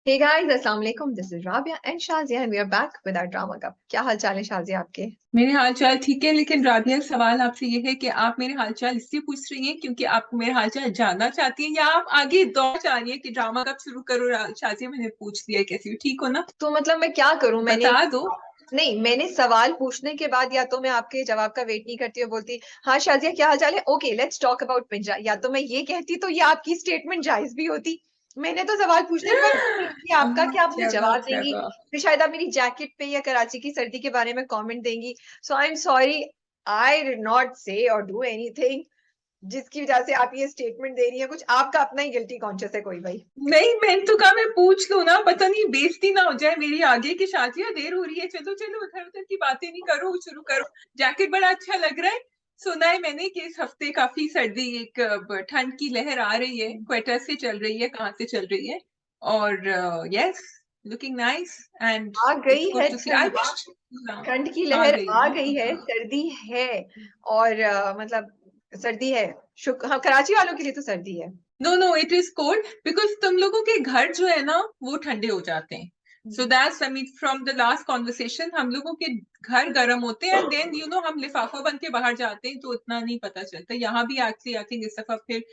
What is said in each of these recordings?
Hey guys, अस्सलाम वालेकुम. This is Rabia and Shazia and we are back with our drama cup. क्या हाल चाल है शाजिया आपके? मेरे हालचाल ठीक है, लेकिन राबिया सवाल आपसे ये है कि आप मेरे हालचाल इसलिए पूछ रही हैं क्योंकि आप मेरे हालचाल जानना चाहती हैं, या आप आगे दौड़ चाह रही हैं कि ड्रामा कब शुरू करो? शाजिया, मैंने पूछ लिया, कैसी हो? ठीक हो ना? तो मतलब मैं क्या करूं? मैंने बता दो। नहीं, मैंने सवाल पूछने के बाद या तो मैं आपके जवाब का वेट नहीं करती और बोलती हाँ शाजिया क्या हाल चाल है, ओके लेट्स टॉक अबाउट पिंजरा, या तो मैं ये कहती तो ये आपकी स्टेटमेंट जायज भी होती. मैंने तो सवाल पूछने के बाद wait किया आपका कि आप मुझे चलो जवाब देंगी, चलो। फिर शायद आप मेरी जैकेट पे या कराची की सर्दी के बारे में कमेंट देंगी. So I am sorry, I did not say और डू एनीथिंग जिसकी वजह से आप ये स्टेटमेंट दे रही हैं. कुछ आपका अपना ही गिल्टी कॉन्शियस है कोई भाई? नहीं, मैंने तो कहा मैं पूछ लूं ना, पता नहीं बेइज्जती ना हो जाए मेरी आगे की। शाजिया, देर हो रही है, चलो चलो, उधर उधर की बातें नहीं करो, शुरू करो। जैकेट बड़ा अच्छा लग रहा है। सुना है मैंने कि इस हफ्ते काफी सर्दी, एक ठंड की लहर आ रही है, क्वेटर से चल रही है, कहाँ से चल रही है? और yes, looking nice and uh it's गई है गुड टू सी। आई ठंड. विश ठंड की आ लहर गई आ ना। गई है, सर्दी है. और मतलब सर्दी है. हाँ, कराची वालों के लिए तो सर्दी है. No no, it is cold because तुम लोगों के घर जो है ना, वो ठंडे हो जाते हैं। So that's, I mean, from the last conversation, हम लोगों के घर गर्म होते हैं, एंड देन हम लिफाफा बन के बाहर जाते हैं तो इतना नहीं पता चलता। यहाँ भी एक्चुअली आई थिंक इस दफा फिर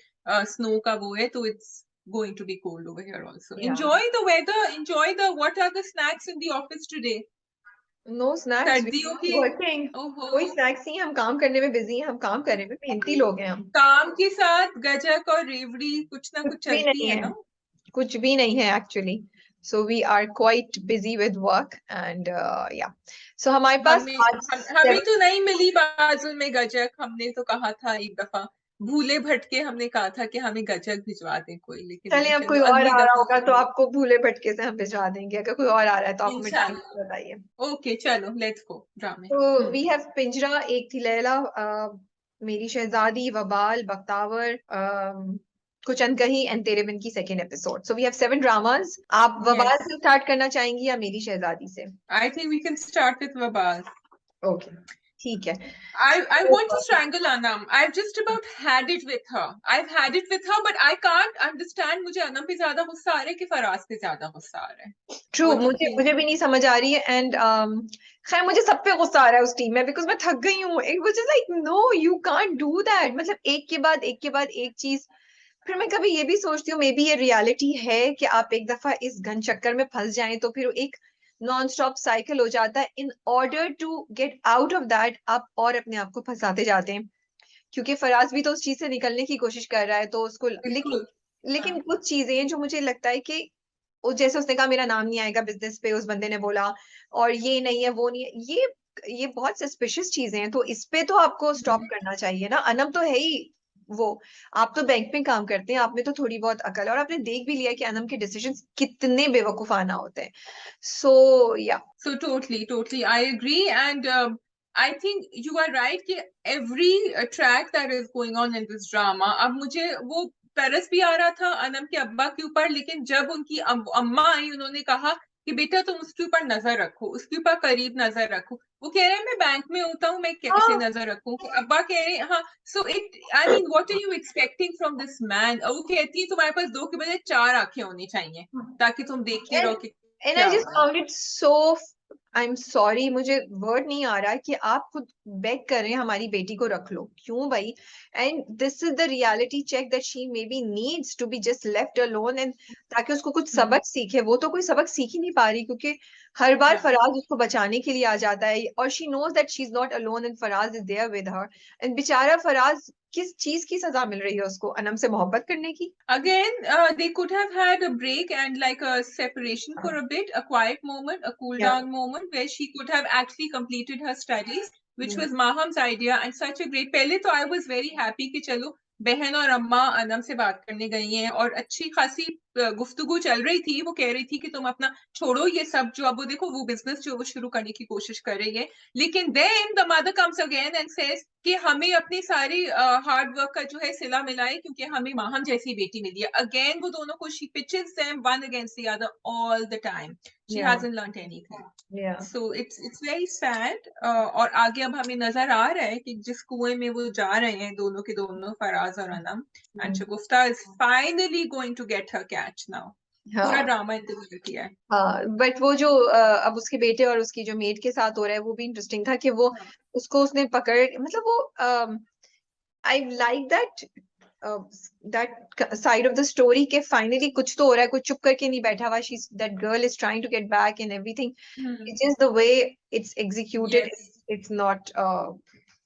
स्नो का वो है, तो it's going to be cold over here also. या Enjoy the weather, enjoy the, what are the snacks in the office today? No snacks, सर्दियों की। वर्किंग. ओहो। कोई स्नैक्स नहीं है, हम काम करने में बिजी हैं, हम काम करने में मेहनती लोग हैं हम. काम के साथ गजक और रेवड़ी कुछ ना कुछ कुछ भी चलती नहीं है है, ना। कुछ भी नहीं है actually. So we are quite busy with work and yeah. So हमारे पास हमें आज हमें तो नहीं मिली बाजुल में गजक। हमने तो कहा था एक दफा, भूले भटके, हमने कहा था कि हमें गजक भिजवा दें कोई, लेकिन चलिए, नहीं, अब कोई चलो और अगली आ रहा दफा होगा तो फिर। आपको भूले भटके से हम भिजवा देंगे. अगर कोई और आ रहा है तो आप हमें टाइम इंशाल्लाह। बताइए. ओके, चलो लेट्स गो ड्रामे। तो वी हैव पिंजरा, एक थी लैला, मेरी शहजादी, वबाल, बख्तावर, कुछ अनकही एंड तेरे बिन की second episode. So we have 7 dramas. आप वबाल यस, से स्टार्ट करना चाहेंगी या मेरी शहजादी से? I think we can start with वबाल। ओके, ठीक है. I want to strangle Anam. I've just about had it with her. I've had it with her, but I can't understand. मुझे अनम पे ज्यादा गुस्सा आ रहा है कि फराज पे ज्यादा गुस्सा आ रहा है। ट्रू, What do you मुझे think? मुझे भी नहीं समझ आ रही है. एंड खैर, मुझे सब पे गुस्सा आ रहा है उस टीम में, बिकॉज मैं थक गई हूँ. It was just like no, you can't do that. मतलब एक के बाद एक के बाद एक चीज. फिर मैं कभी ये भी सोचती हूँ, मे बी ये रियलिटी है कि आप एक दफा इस घन चक्कर में फंस जाएं तो फिर एक नॉन स्टॉप साइकिल हो जाता है. In order to get out of that आप और अपने आप को फंसाते जाते हैं. क्योंकि फराज भी तो उस चीज से निकलने की कोशिश कर रहा है, तो उसको लेकिन बिल्कुल। हाँ। लेकिन कुछ चीजें हैं जो मुझे लगता है कि वो, जैसे उसने कहा मेरा नाम नहीं आएगा बिजनेस पे, उस बंदे ने बोला, और ये नहीं है वो नहीं है, ये बहुत सस्पिशियस चीजें हैं. तो इस पे तो आपको स्टॉप करना चाहिए ना. अनम तो है ही वो. आप तो बैंक में काम करते हैं, आप में तो थोड़ी बहुत अकल है, और आपने देख भी लिया कि अनम के डिसीजंस कितने बेवकूफाना होते हैं. सो या. So totally, I agree, and I think you are right कि every track that is going on in this drama, अब मुझे वो तरस भी आ रहा था अनम के अब्बा के ऊपर, लेकिन जब उनकी अम्मा आई, उन्होंने कहा कि बेटा तुम उसके ऊपर नजर रखो, उसके ऊपर करीब नजर रखो। वो कह रहे हैं मैं बैंक में होता हूँ, मैं कैसे हाँ. नजर रखूं? कि अब्बा कह रहे हैं हाँ। So it, I mean, what are you expecting from this man? वो कहती है तुम्हारे पास दो के बजाय चार आंखें होनी चाहिए ताकि तुम देखते रहो एंड कि एंड क्या आई हो जस्ट रहा है। Found it so, I am sorry, मुझे वर्ड नहीं आ रहा है कि आप खुद बेग कर रहे हैं हमारी बेटी को रख लो. क्यों भाई? And this is the reality check that she maybe needs to be just left alone, and ताकि उसको कुछ सबक सीखे. वो तो कोई सबक सीख ही नहीं पा रही, क्योंकि हर बार Yeah. फराज उसको बचाने के लिए आ जाता है, और she knows that she is not alone and Faraz is there with her. And बेचारा फराज, किस चीज की सजा मिल रही है उसको? अनम से मोहब्बत करने की. Again, they could have had a break and like a separation for a bit, a quiet moment, a cool या. down moment where she could have actually completed her studies, which was Maham's idea and such a great. पहले तो I was very happy कि चलो बहन और अम्मा अनम से बात करने गई हैं और अच्छी खासी गुफ्तगू चल रही थी। वो कह रही थी कि तुम अपना छोड़ो ये सब, जो अब वो देखो वो बिजनेस जो वो शुरू करने की कोशिश कर रही है। लेकिन then the mother comes again and says कि हमें अपनी सारी हार्ड वर्क का जो है सिला मिलाए, क्योंकि हमें माहम जैसी बेटी मिली है। अगेन वो दोनों को she pitches them one against the other all the time. She yeah. Hasn't learned anything. Yeah. So it's very sad. और आगे अब हमें नजर आ रहा है कि जिस कुएं में वो जा रहे हैं दोनों के दोनों, फराज और Anam, and Shagufta is finally going to get her catch now. पूरा हाँ ड्रामा इंतजार किया है। हाँ, बट वो जो अब उसके बेटे और उसकी जो मेड के साथ हो रहा है वो भी इंटरेस्टिंग था कि वो हाँ। उसको उसने पकड़, मतलब वो I like that side of the story के फाइनली कुछ तो हो रहा है, कुछ चुप करके नहीं बैठा हुआ, she that girl is trying to get back and everything. It's just the way it's executed. Yes. It's not.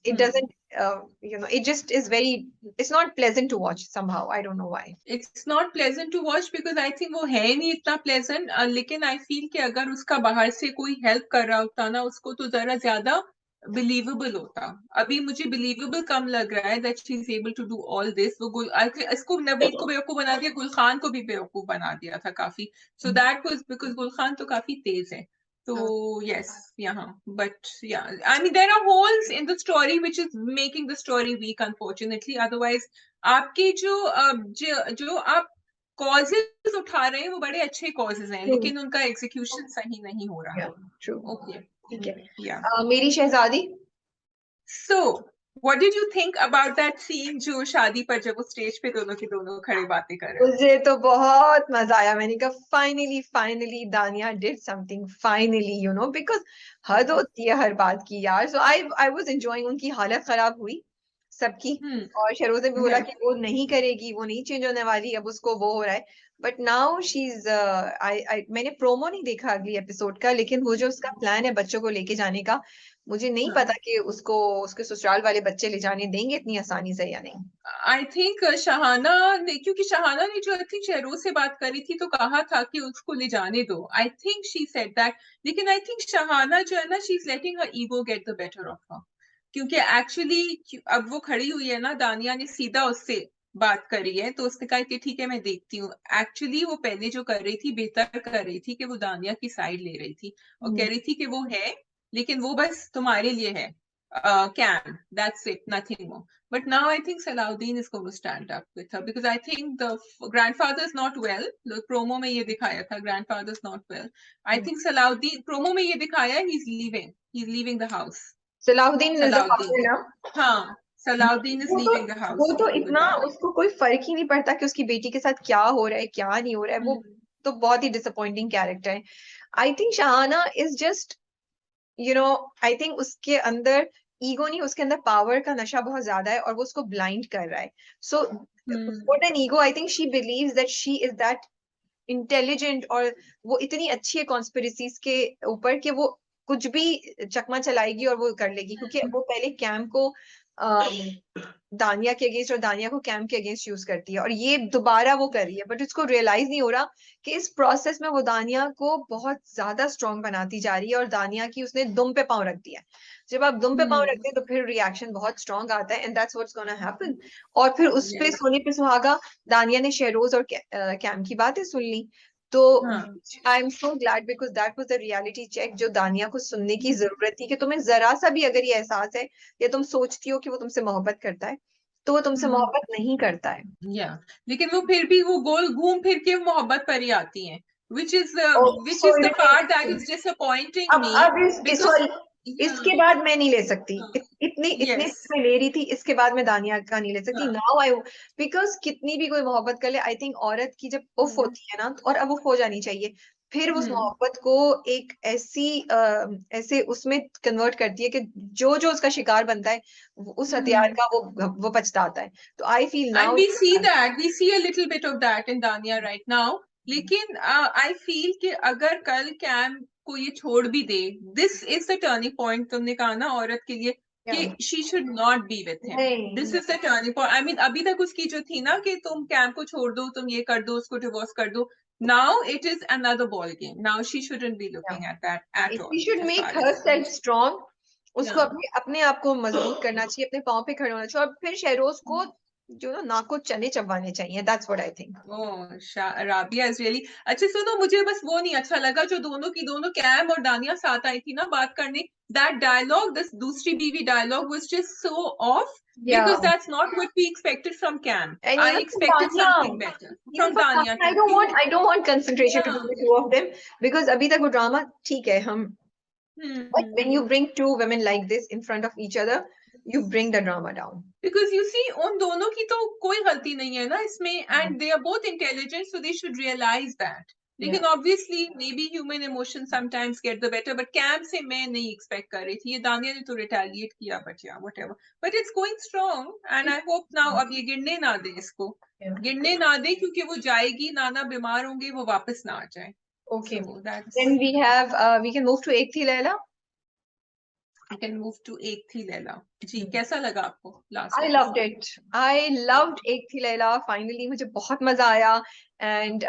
It Hmm. doesn't. It just is very. It's not pleasant to watch somehow. I don't know why. It's not pleasant to watch because I think वो है नहीं इतना pleasant, लेकिन I feel कि अगर उसका बाहर से कोई help कर रहा होता ना उसको तो जरा ज्यादा believable होता. अभी मुझे believable कम लग रहा है that she is able to do all this. वो इसको नवीद को बेवकूफ बना दिया, गुल खान को भी बेवकूफ बना दिया था काफी. So that was because गुल खान तो काफी तेज है. So yes, yeah, but yeah, I mean there are holes in the story which is making the story weak, unfortunately. Otherwise, आपके जो आप कॉजेज उठा रहे हैं वो बड़े अच्छे कॉजेज हैं, True. लेकिन उनका एग्जीक्यूशन सही नहीं हो रहा. Yeah. True. ओके. ठीक है. या मेरी शहजादी. So what did you think about that scene जो शादी पर जब वो स्टेज पे दोनों के दोनों खड़े बातें कर रहे हैं? मुझे तो बहुत मजा आया. मैंने कहा फाइनली दानिया डिड समथिंग फाइनली, बिकॉज हद होती है हर बात की यार. सो आई वाज एंजॉयिंग. उनकी हालत खराब हुई सबकी. और शहरोज ने भी बोला Yes. कि वो नहीं करेगी, वो नहीं चेंज होने वाली, अब उसको वो हो रहा है. बट नाउ शी इज मैंने प्रोमो नहीं देखा अगली एपिसोड का, लेकिन वो जो उसका प्लान है बच्चों को लेके जाने का, मुझे नहीं पता कि उसको उसके ससुराल वाले बच्चे ले जाने देंगे इतनी आसानी से या नहीं. आई थिंक शहाना ने, क्योंकि शहाना ने जो आई थिंक शहरोज से बात करी थी तो कहा था कि उसको ले जाने दो. I think she said that. लेकिन आई थिंक शहाना जो है ना, she is letting her ego get the better of her. क्योंकि एक्चुअली अब वो खड़ी हुई है ना, दानिया ने सीधा उससे बात करी है तो उसने कहा कि ठीक है मैं देखती हूँ. एक्चुअली वो पहले जो कर रही थी बेहतर कर रही थी कि वो दानिया की साइड ले रही थी और कह रही थी कि वो है लेकिन वो बस तुम्हारे लिए है. Can, that's it, nothing more. But now I think Salahuddin is going to stand up with her because I think the grandfather is not well. The promo में ये दिखाया था, grandfather is not well. I think Salahuddin promo में ये दिखाया, he's leaving the house. Salahuddin is the Salahuddin. Father ना. हाँ, Salahuddin is वो तो leaving the house. वो तो to be with इतना Dania. उसको कोई फर्क ही नहीं पड़ता कि उसकी बेटी के साथ क्या हो रहा है क्या नहीं हो रहा है. वो तो बहुत ही डिसअपॉइंटिंग कैरेक्टर है. I think Shahana is just I think उसके अंदर ईगो नहीं, उसके अंदर पावर का नशा बहुत ज्यादा है और वो उसको ब्लाइंड कर रहा है. So what an ego. I think she believes that she is that intelligent और वो इतनी अच्छी है कॉन्स्पिरेसीज के ऊपर कि वो कुछ भी चकमा चलाएगी और वो कर लेगी. क्योंकि वो पहले कैम को दानिया के अगेंस्ट और दानिया को कैम के अगेंस्ट यूज करती है और ये दोबारा वो कर रही है. बट उसको रियलाइज नहीं हो रहा कि इस प्रोसेस में वो दानिया को बहुत ज्यादा स्ट्रॉन्ग बनाती जा रही है और दानिया की उसने दुम पे पांव रख दिया. जब आप दुम पे पांव रखते हैं तो फिर रिएक्शन बहुत स्ट्रॉन्ग आता है and that's what's gonna happen. और फिर उस पे सोने पे सुहागा दानिया ने शहरोज और कैम की बातें सुन ली. तो I am so glad because that was the reality check जो दानिया को सुनने की जरूरत थी कि तुम्हें जरा सा भी अगर ये एहसास है या तुम सोचती हो कि वो तुमसे मोहब्बत करता है तो वो तुमसे मोहब्बत नहीं करता है. लेकिन वो फिर भी वो गोल घूम फिर के मोहब्बत पर ही आती हैं, which is so the part that is disappointing me अब because सॉरी इसके बाद मैं नहीं ले सकती. इतने Yes. मैं ले रही थी, इसके बाद मैं दानिया का नहीं ले सकती. नाउ आई बिकॉज कितनी भी कोई मोहब्बत कर ले आई थिंक औरत की जब उफ होती है ना, और अब उफ हो जानी चाहिए, फिर उस मोहब्बत को एक ऐसे उसमें कन्वर्ट करती है कि जो जो उसका शिकार बनता है उस हथियार का वो पछताता है. तो I feel And now we see a little bit of that in Dania right now. लेकिन I feel कि अगर कल कैम को ये छोड़ भी दे, this is the turning point. तुमने कहा ना औरत के लिए कि she should not be with him. This is the turning point. I mean अभी तक उसकी जो थी ना कि तुम कैम को छोड़ दो, तुम ये कर दो, उसको डिवोर्स कर दो. Now it is another ball game. Now she shouldn't be looking at that at all. she should make herself strong. उसको अपने आप को मजबूत करना चाहिए, अपने पाँव पे खड़े होना चाहिए और फिर शहरोज को जो ना नाक को चने चबाने चाहिए. That's what I think. Rabia is really अच्छा. सुनो, मुझे बस वो नहीं अच्छा लगा जो दोनों कैम और दानिया साथ आई थी ना बात करने. दैट डायलॉग, दिस दूसरी बीवी dialogue was just so off because that's not what we expected from Cam. I expected something better from Dania. I don't want concentration between the two of them because अभी तक वो drama ठीक है हम. But when you bring two women like this in front of each other, you bring the drama down. Because you see, उन दोनों की तो कोई गलती नहीं है ना इसमें, and they are both intelligent, so they should realize that. लेकिन obviously maybe human emotions sometimes get the better, but Cam से मैं नहीं expect कर रही थी, ये दानिया ने तो retaliate किया, but yeah, whatever. But it's going strong, and I hope now अब ये गिरने ना दे इसको, गिरने ना दे, क्योंकि वो जाएगी, नाना बीमार होंगे, वो वापस ना आ जाए. Okay. So that's. Then we have we can move to Ek Thi Laila. I can move to Ek Thi Laila. जी, कैसा लगा आपको last I loved it. I loved Ek Thi Laila. Finally मुझे बहुत मजा आया. And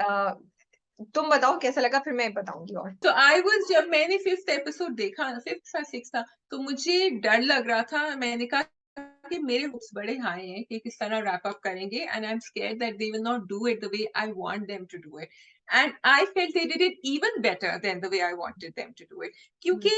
तुम बताओ कैसा लगा, फिर मैं बताऊंगी और. तो I was, जब मैंने 5th एपिसोड देखा, 5th या 6th था, तो मुझे डर लग रहा था. मैंने कहा कि मेरे होप्स बड़े हाई हैं कि किस तरह रैप अप करेंगे, and I'm scared that they will not do it the way I want them to do it. And I felt they did it even better than the way I wanted them to do it. क्योंकि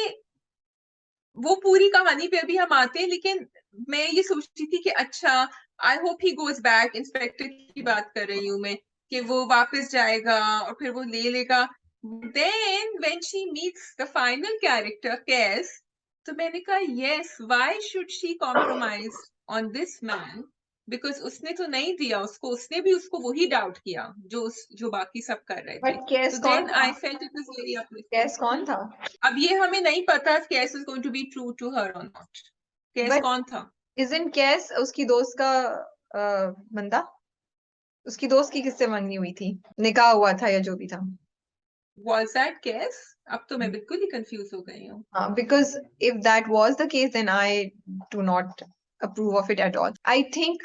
वो पूरी कहानी पे अभी हम आते हैं, लेकिन मैं ये सोचती थी कि अच्छा, I hope he goes back. Inspector की बात कर रही हूँ मैं, कि वो वापस जाएगा और फिर वो ले लेगा. Then when she meets the final character Cass, तो मैंने कहा yes, why should she compromise on this man, because उसने तो नहीं दिया उसको, उसने भी उसको वही डाउट किया जो बाकी सब कर रहे थे. But कैस So कौन then था? I felt it was very uplifting. कैस कौन था? अब ये हमें नहीं पता Cass is going to be true to her और नॉट. कैस But कौन था? isn't कैस उसकी दोस्त का बंदा? उसकी दोस्त की किससे मंगनी हुई थी? निकाह हुआ था या जो भी था? Was that कैस? अब तो मैं बिल्कुल ही कंफ्यूज हो गई हूँ. Because if that was the case, then I do not approve of it at all. I think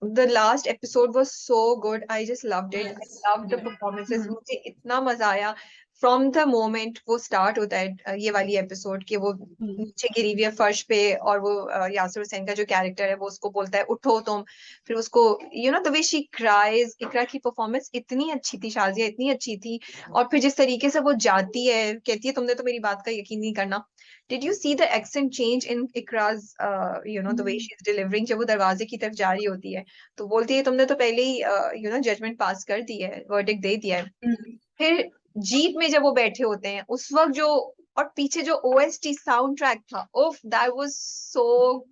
the last episode was so good. I just loved it. Yes. I loved the Yeah. performances. मुझे इतना मजा आया from the moment वो start होता है ये वाली episode कि वो नीचे गिरी हुई है फर्श पे, और वो यासिर हुसैन का जो कैरेक्टर है वो उसको बोलता है उठो तुम, फिर उसको the way she cries. इकरा की परफॉर्मेंस इतनी अच्छी थी, शाजिया इतनी अच्छी थी, और फिर जिस तरीके से वो जाती है, कहती है तुमने तो मेरी बात का यकीन नहीं करना. Did you see the accent change in Ikra's the way she's delivering? जब वो दरवाजे की तरफ जा रही होती है तो बोलती है तुमने तो पहले ही जजमेंट पास कर दी है, वर्डिक्ट दे दिया है. फिर जीप में जब वो बैठे होते हैं उस वक्त जो, और पीछे जो OST साउंड ट्रैक था, ओफ दैट वाज सो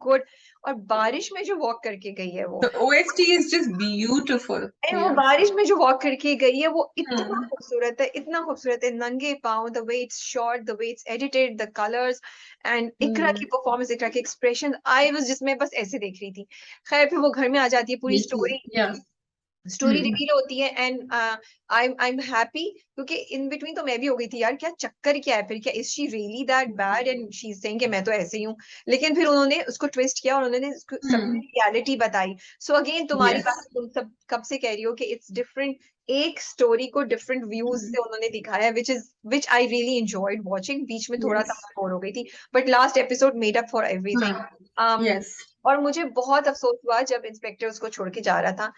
गुड. और बारिश में जो वॉक करके गई है वो, The OST is just beautiful. वो Yeah. बारिश में जो वॉक करके गई है वो इतना खूबसूरत है, इतना खूबसूरत है. नंगे पाँव, the way it's shot, the way it's edited, the colours, and Iqra की परफॉर्मेंस, इकरा के एक्सप्रेशन. आई वाज जिसमें बस ऐसे देख रही थी. खैर फिर वो घर में आ जाती है, पूरी स्टोरी रिवील होती है, एंड आई एम हैप्पी, क्योंकि इन बिटवीन तो मैं भी हो गई थी यार, क्या चक्कर क्या है, फिर क्या is she really that bad, and she is saying कि मैं तो ऐसे ही हूँ. लेकिन फिर उन्होंने उसको ट्विस्ट किया और उन्होंने सब रियलिटी बताई. सो अगेन तुम्हारी बात तुम सब कब से कह रही हो कि इट्स डिफरेंट, एक स्टोरी को डिफरेंट व्यूज से उन्होंने दिखाया, विच आई रियली एंजॉयड वॉचिंग. बीच में थोड़ा सा बोर हो गई थी, but last episode made up for everything. और मुझे बहुत अफसोस हुआ जब इंस्पेक्टर उसको छोड़ के जा रहा था.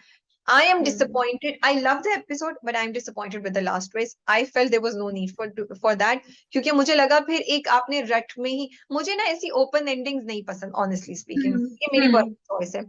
I am disappointed. I love the episode, but I'm disappointed with the last twist. I felt there was no need for that, क्योंकि मुझे लगा फिर एक आपने रट में ही, मुझे ना ऐसी open endings नहीं पसंद, honestly speaking. ये मेरी personal choice है.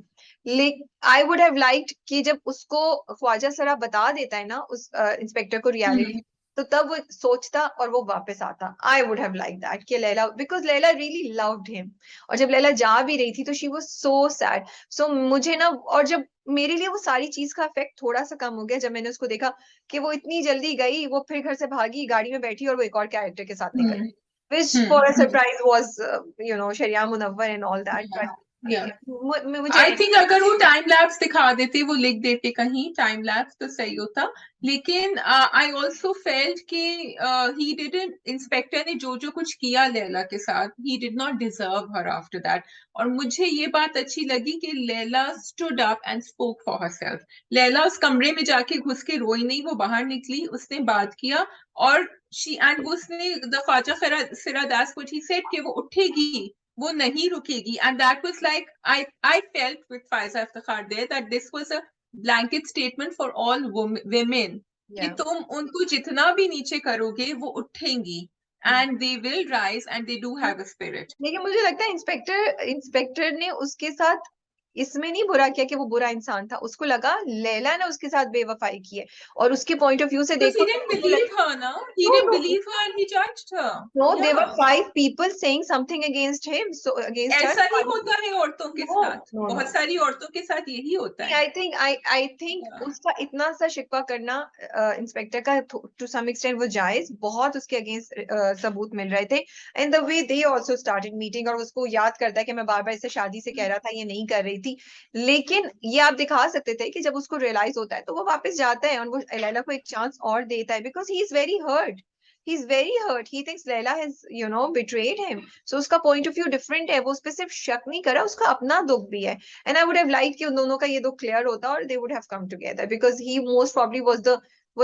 लेकिन I would have liked कि जब उसको ख्वाजा सरा बता देता है ना उस इंस्पेक्टर को reality, तो तब वो सोचता और वो वापस आता. I would have liked that कि Laila, because Laila really loved him. और जब लैला जा भी रही थी तो she was so sad. So मुझे ना, और जब मेरे लिए वो सारी चीज का इफेक्ट थोड़ा सा कम हो गया जब मैंने उसको देखा कि वो इतनी जल्दी गई, वो फिर घर से भागी, गाड़ी में बैठी और वो एक और कैरेक्टर के साथ निकल गई, which for a surprise was Shariah Munawwar and all that. But मुझे आई थिंक अगर वो टाइम लैप्स दिखा देते, वो लिख देते कहीं टाइम लैप्स, तो सही होता. लेकिन आई ऑल्सो फेल्ट कि ही डिडंट, इंस्पेक्टर ने जो जो कुछ किया लैला के साथ, he did not deserve her after that. और मुझे ये बात अच्छी लगी कि Laila stood up and spoke for herself. Laila उस कमरे में जाके घुस के रोई नहीं, वो बाहर निकली, उसने बात किया, और उसने द ख्वाजा सिरा दास व्हाट ही सेड कि वो उठेगी, वो नहीं रुकेगी. And that was like, I felt with Faiza Iftikhar there that this was a blanket statement for all women. कि तुम उनको जितना भी नीचे करोगे वो उठेंगी, and they will rise and they do have a spirit. लेकिन मुझे लगता है इंस्पेक्टर ने उसके साथ इसमें नहीं बुरा किया कि वो बुरा इंसान था, उसको लगा लैला ने उसके साथ बेवफाई की है, और उसके पॉइंट ऑफ व्यू से Because देखो he तो didn't उसको believe her, no? He no didn't no believe her and he judged her. No, there were Yeah. 5 people saying something against him, so against her. ऐसा ही होता है औरतों के no साथ, नो नो, बहुत सारी औरतों के साथ यही होता है। I think Yeah. उसका इतना सा शिकवा करना इंस्पेक्टर का टू सम एक्सटेंट वो जायज, बहुत उसके अगेंस्ट सबूत मिल रहे थे, and the way they also started meeting, और उसको याद करता है कि मैं बार बार इससे शादी से कह रहा था, ये नहीं कर रही थी, लेकिन ये आप दिखा सकते थे कि जब उसको रियलाइज होता है तो वो वापस जाता है और वो लैला को एक चांस और देता है, because he is very hurt, he's very hurt, he thinks Layla has betrayed him, so उसका point of view different है, वो उस पे सिर्फ शक नहीं कर रहा, उसका अपना दुख भी है, and I would have liked कि उन दोनों का ये दुख clear होता और they would have come together, because he most probably was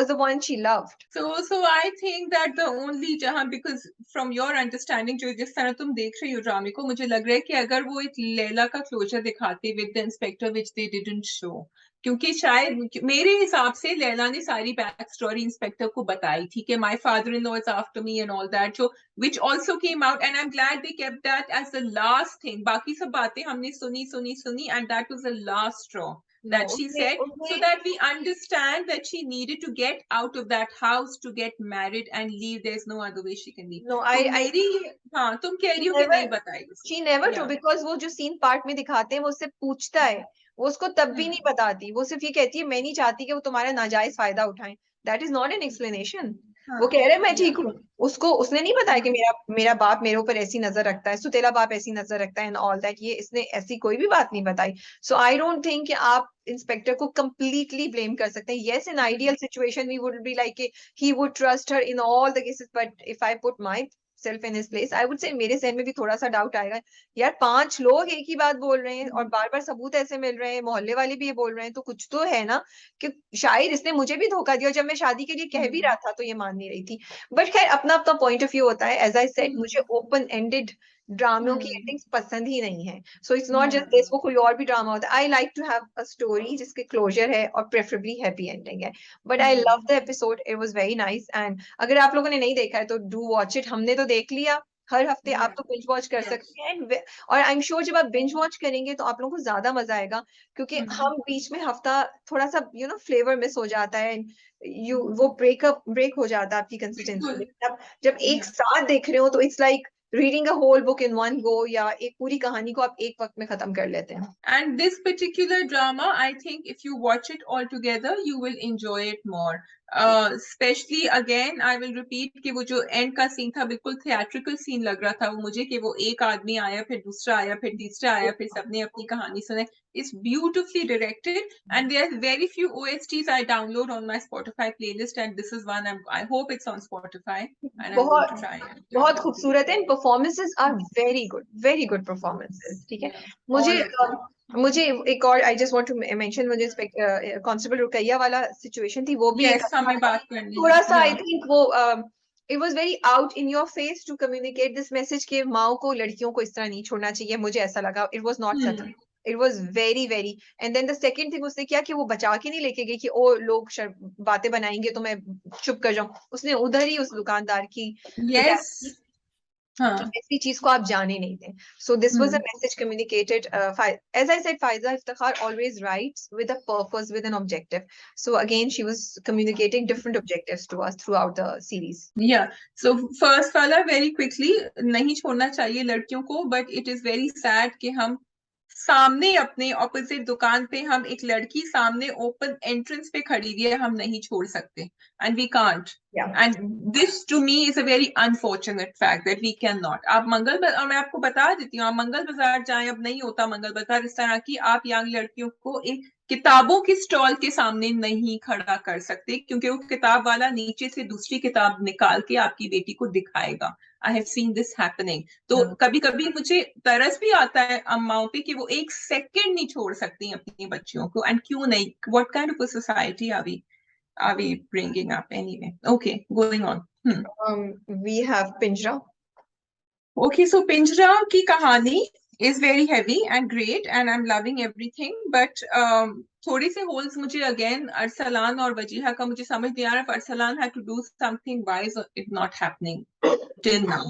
the one she loved. So I think that the only जहाँ, because from your understanding जो जिस तरह तुम देख रही हो ड्रामे को, मुझे लग रहा है कि अगर वो एक लैला का क्लोजर दिखाते with the inspector which they didn't show, क्योंकि शायद मेरे हिसाब से लैला ने सारी बैक स्टोरी इंस्पेक्टर को बताई थी कि my father-in-law is after me and all that, जो which also came out, and I'm glad they kept that as the last thing. बाकी सब बातें हमने सुनी and that was the last straw that No, she said, so that we understand that she needed to get out of that house to get married and leave. There's no other way she can leave. no, तो मेरी, हाँ, तुम कह रही हो कि नहीं बताई उसे। she never Yeah. to, because वो जो सीन पार्ट में दिखाते हैं वो उससे पूछता है, वो उसको तब भी नहीं बताती, वो सिर्फ ये कहती है मैं नहीं चाहती कि वो तुम्हारा नाजायज फायदा उठाएं, that is not an explanation, वो कह रहे हैं मैं ठीक हूँ, उसको उसने नहीं बताया कि मेरा बाप मेरे ऊपर ऐसी नजर रखता है, सुतेला बाप ऐसी नजर रखता है एंड ऑल दैट, ये इसने ऐसी कोई भी बात नहीं बताई, सो आई डोंट थिंक कि आप इंस्पेक्टर को कंप्लीटली ब्लेम कर सकते हैं, yes in ideal situation we would be like he would trust her in all the cases, but if I put myself in his place, I would say मेरे सहन में भी थोड़ा सा डाउट आएगा, यार 5 लोग एक ही बात बोल रहे हैं और बार बार सबूत ऐसे मिल रहे हैं, मोहल्ले वाले भी ये बोल रहे हैं, तो कुछ तो है ना, कि शायद इसने मुझे भी धोखा दिया, जब मैं शादी के लिए कह भी रहा था तो ये मान नहीं रही थी, बट खैर अपना अपना पॉइंट ऑफ व्यू होता है, एज आई सेड मुझे ओपन एंडेड ड्रामों की एंडिंग्स पसंद ही नहीं है, so it's not just this, वो कोई और भी ड्रामा होता है, I like to have a story जिसके क्लोजर है और प्रेफरेबली हैप्पी एंडिंग है, but I love the episode, it was very nice, and अगर आप लोगों ने नहीं देखा है तो डू वॉच इट, हमने तो देख लिया, हर हफ्ते आप तो बिंज वॉच कर सकते हैं, और आई एम श्योर जब आप बिंज वॉच करेंगे तो आप लोगों को ज्यादा मजा आएगा, क्योंकि हम बीच में हफ्ता थोड़ा सा फ्लेवर मिस हो जाता है, वो ब्रेक हो जाता है आपकी कंसिस्टेंसी, आप जब एक साथ देख रहे हो तो it's like reading a whole book in one go, या एक पूरी कहानी को आप एक वक्त में खत्म कर लेते हैं. And this particular drama, I think if you watch it all together, you will enjoy it more. Especially again, I will repeat कि वो जो end का scene था बिल्कुल theatrical scene लग रहा था वो मुझे, कि वो एक आदमी आया फिर दूसरा आया फिर तीसरा आया फिर सबने अपनी कहानी सुनाई. It's beautifully directed, and there are very few OSTs I download on my Spotify playlist, and this is one I hope it's on Spotify, and I'm going to try it. बहुत खूबसूरत है, performances are very good performances, ठीक है. मुझे एक और I just want to mention, मुझे constable Ruqaiya वाला सिचुएशन थी, वो भी yes, हमें बात करनी थोड़ा सा आई थिंक वो it was very out in your face to communicate this message कि माओ को लड़कियों को इस तरह नहीं छोड़ना चाहिए, मुझे ऐसा लगा, it was not such, it was very and then the second thing उसने किया कि वो बचा के नहीं लेके गई कि ओ लोग बातें बनाएंगे तो मैं चुप कर जाऊं, उसने उधर ही उस दुकानदार की ऐसी चीज को आप जाने नहीं दें, so this was a message communicated, as I said Faiza Iftikhar always writes with a purpose, with an objective, so again she was communicating different objectives to us throughout the series. So first वाला very quickly, नहीं छोड़ना चाहिए लड़कियों को, but it is very sad कि हम सामने अपने ऑपोजिट दुकान पे हम एक लड़की सामने ओपन एंट्रेंस पे खड़ी हुई है, हम नहीं छोड़ सकते, and we can't, and this to me is a very unfortunate fact that we can not. आप मंगल बाजार, मैं आपको बता देती हूँ, आप मंगल बाजार जाएं, अब नहीं होता मंगल बाजार इस तरह की, आप यंग लड़कियों को एक किताबों की स्टॉल के सामने नहीं खड़ा कर सकते, क्योंकि वो किताब वाला नीचे से दूसरी किताब निकाल के आपकी बेटी को दिखाएगा. I have seen this happening. तो कभी कभी मुझे तरस भी आता है अम्माओं पे कि वो एक सेकंड नहीं छोड़ सकती अपनी बच्चियों को, एंड क्यों नहीं, what kind of a society are we bringing up anyway? Okay, going on. We have पिंजरा. Okay, so पिंजरा की कहानी is very heavy and great and I'm loving everything but थोड़े से holes मुझे again अरसलान और वजीहा का मुझे समझ नहीं आ रहा. Arsalan had to do something, why is it not happening till now?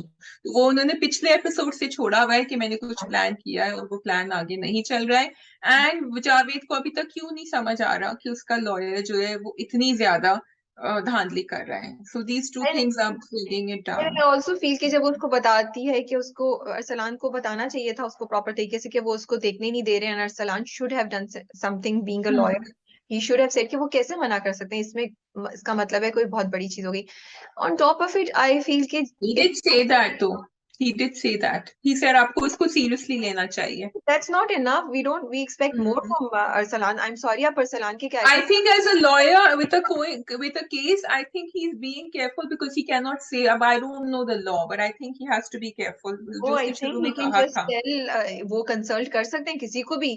वो उन्होंने पिछले एपिसोड से छोड़ा हुआ है कि मैंने कुछ प्लान किया है और वो प्लान आगे नहीं चल रहा है. एंड जावेद को अभी तक क्यों नहीं समझ आ रहा कि उसका लॉयर जो है वो इतनी ज्यादा धांधली कर रहा है. So these two things are bringing it And down. I also feel कि जब वो उसको बताती है कि उसको अरसलान को बताना चाहिए था उसको प्रॉपर तरीके से कि वो उसको देखने नहीं दे रहे हैं. Arsalan should have done something being a lawyer. He should have said कि वो कैसे मना कर सकते हैं. इसमें इसका मतलब है कोई बहुत बड़ी चीज हो गई. On top of it, I feel कि He did say that though. He did say that. He said आपको इसको seriously लेना चाहिए. that's not enough. We expect more from Arsalan. I'm sorry, आप अरसलान के I character think as a lawyer with a case, I think he's being careful because he cannot say, अब I don't know the law, but I think he has to be careful. वो जो I उसने think शुरू he में can कहा just था. tell वो consult कर सकते हैं किसी को भी.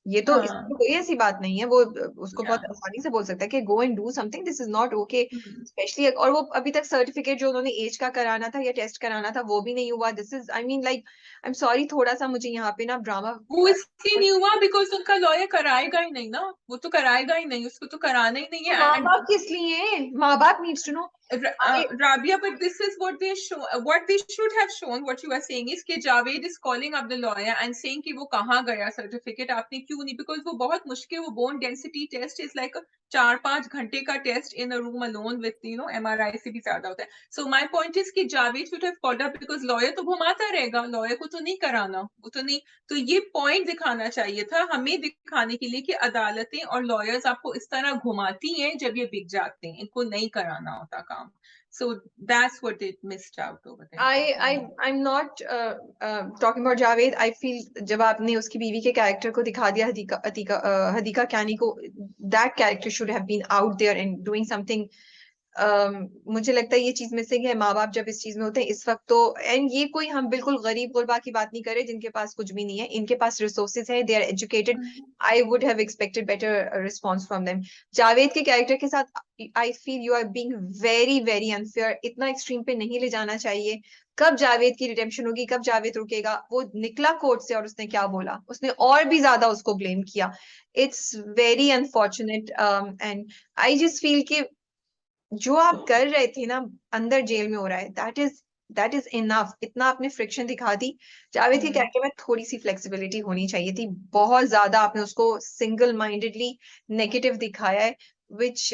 ये तो इसमें हाँ. कोई ऐसी बात नहीं है. वो उसको बहुत Yeah. आसानी से बोल सकता है कि go and do something, this is not okay. Hmm. Specially और वो अभी तक सर्टिफिकेट जो उन्होंने एज का कराना था या टेस्ट कराना था वो भी नहीं हुआ. This is I mean like I am sorry, थोड़ा सा मुझे यहाँ पे ना ड्रामा. वो इसलिए नहीं हुआ बिकॉज उनका लॉयर कराएगा ही नहीं ना. वो तो कराएगा ही नहीं, उसको तो कराना ही नहीं माँ है. बाप किस लिए? माँ बाप needs to know. Rabia, but this is what they show. What they should have shown. What you are saying is कि Javed is calling up the lawyer and saying कि वो कहाँ गया certificate आपने क्यों नहीं, because वो बहुत मुश्किल. वो bone density test is like a 4-5 घंटे का test in a room alone with MRI से भी ज्यादा होता है. So my point is कि Javed should have called up because lawyer तो घुमाता रहेगा, lawyer को तो नहीं कराना, वो तो नहीं. तो ये point दिखाना चाहिए था हमें, दिखाने के लिए कि अदालतें और lawyers आपको इस तरह घुमाती हैं जब ये बिक जाते हैं, इनको नहीं कराना होता काम. So that's what it missed out over there. I'm not talking about Javed. I feel जब आपने उसकी बीवी के कैरेक्टर को दिखा दिया, हदीका कैनी को, that character should have been out there and doing something. मुझे लगता है ये चीज मिसिंग है. माँ बाप जब इस चीज में होते हैं इस वक्त तो, एंड ये कोई हम बिल्कुल गरीब गुरबा की बात नहीं कर रहे जिनके पास कुछ भी नहीं है. इनके पास रिसोर्सेज है, they are educated. I would have expected better response from them. Javed के कैरेक्टर के साथ I feel you are being very very unfair. इतना एक्सट्रीम पे नहीं ले जाना चाहिए. कब जावेद की रिडेम्पशन होगी, कब जावेद रुकेगा? वो निकला कोर्ट से और उसने क्या बोला, उसने और भी ज्यादा उसको ब्लेम किया. It's very unfortunate. And I just feel कि जो आप कर रहे थे ना अंदर जेल में हो रहा है, दैट इज इनफ. इतना आपने फ्रिक्शन दिखा दी. जावेद के कैरेक्टर में थोड़ी सी फ्लेक्सिबिलिटी होनी चाहिए थी. बहुत ज्यादा आपने उसको सिंगल माइंडेडली नेगेटिव दिखाया है, which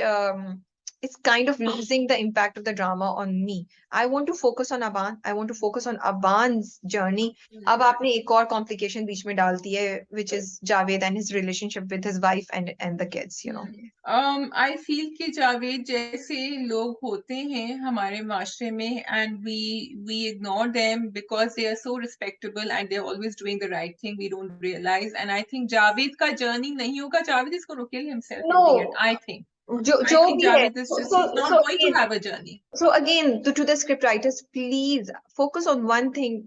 is kind of losing the impact of the drama on me. I want to focus on Aban. I want to focus on Aban's journey. अब आपने एक और complication बीच में डाल दी है, which is Javed and his relationship with his wife and the kids, you know. I feel कि जावेद जैसे लोग होते हैं हमारे माशरे में and we ignore them because they are so respectable and they're always doing the right thing. We don't realize, and I think Javed का journey नहीं होगा. Javed is going to kill himself in the end, I think. जो भी है. Javed is just not going to have a journey. So again, to the script writers, please focus on one thing.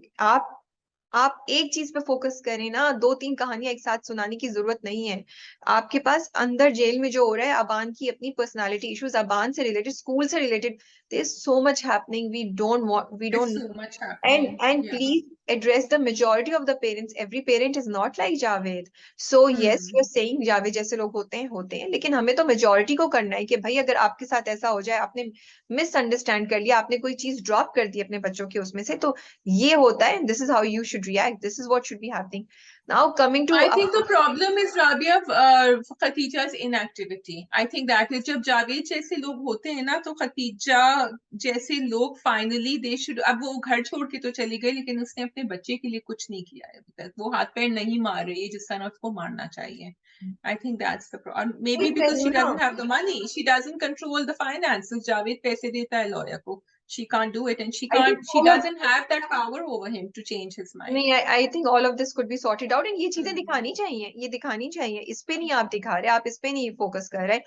आप एक चीज पे focus करें ना. 2-3 कहानियां एक साथ सुनाने की जरूरत नहीं है. आपके पास अंदर जेल में जो हो रहा है, अबान की अपनी पर्सनालिटी इश्यूज, अबान से रिलेटेड, स्कूल से related, there is so much happening. We don't So much happening. and Yeah. please address the majority of the parents. Every parent is not like Javed. So yes, you're saying Javed जैसे लोग होते हैं, लेकिन हमें तो majority को करना है कि भाई अगर आपके साथ ऐसा हो जाए, आपने मिसअंडरस्टैंड कर लिया, आपने कोई चीज ड्रॉप कर दी अपने बच्चों के उसमें से, तो ये होता है. This is how you should react. This is what should be happening. Now coming to I think the problem is Rabia Khatija's inactivity. I think that is जब जावेद जैसे लोग होते हैं ना, तो खतीजा जैसे लोग finally they should. अब वो घर छोड़ के तो चली गई, लेकिन उसने अपने बच्चे के लिए कुछ नहीं किया है अभी तक. वो हाथ पैर नहीं मार रही है जिस तरह उसको मारना चाहिए. I think that's the problem. Maybe because she doesn't have the money, she doesn't control the finances. Javed पैसे देता है लॉयर को. She can't do it, and she doesn't have that power over him to change his mind. नहीं, I think all of this could be sorted out, and ये चीजें दिखानी चाहिए, ये दिखानी चाहिए. इस पे नहीं आप दिखा रहे, आप इस पे नहीं फोकस कर रहे,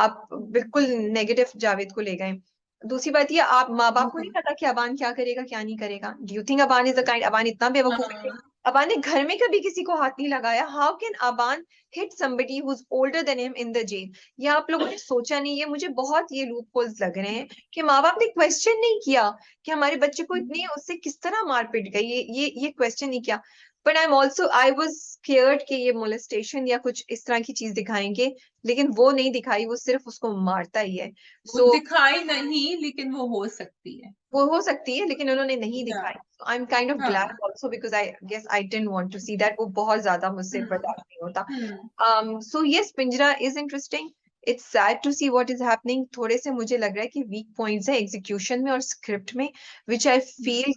आप बिल्कुल नेगेटिव जावेद को ले गए. दूसरी बात ये, आप माँ बाप को नहीं पता कि अबान क्या करेगा क्या नहीं करेगा. Do you think Aban is the kind, Aban इतना बेवकूफ है? अबान ने घर में कभी किसी को हाथ नहीं लगाया. How can Aban hit somebody who's older than him in the jail? ये आप लोगों ने सोचा नहीं है. मुझे बहुत ये लूप होल्स लग रहे हैं कि माँ बाप ने क्वेश्चन नहीं किया कि हमारे बच्चे को इतनी उससे किस तरह मार पीट गई. ये क्वेश्चन नहीं किया. बट आई वाज स्केयर्ड कि ये मोलेस्टेशन या कुछ इस तरह की चीज दिखाएंगे, लेकिन वो नहीं दिखाई, वो सिर्फ उसको मारता ही है। वो सो दिखाई नहीं, लेकिन वो हो सकती है। वो हो सकती है, लेकिन उन्होंने नहीं या दिखाई। आई एम काइंड ऑफ हाँ। Glad also because I guess I didn't want to see that. वो बहुत ज्यादा मुझसे बर्दाश्त नहीं होता। So yes, Pinjra is interesting. It's sad to see what is happening. थोड़े से मुझे लग रहा है कि वीक पॉइंट्स है एग्जीक्यूशन में और स्क्रिप्ट में, विच आई फील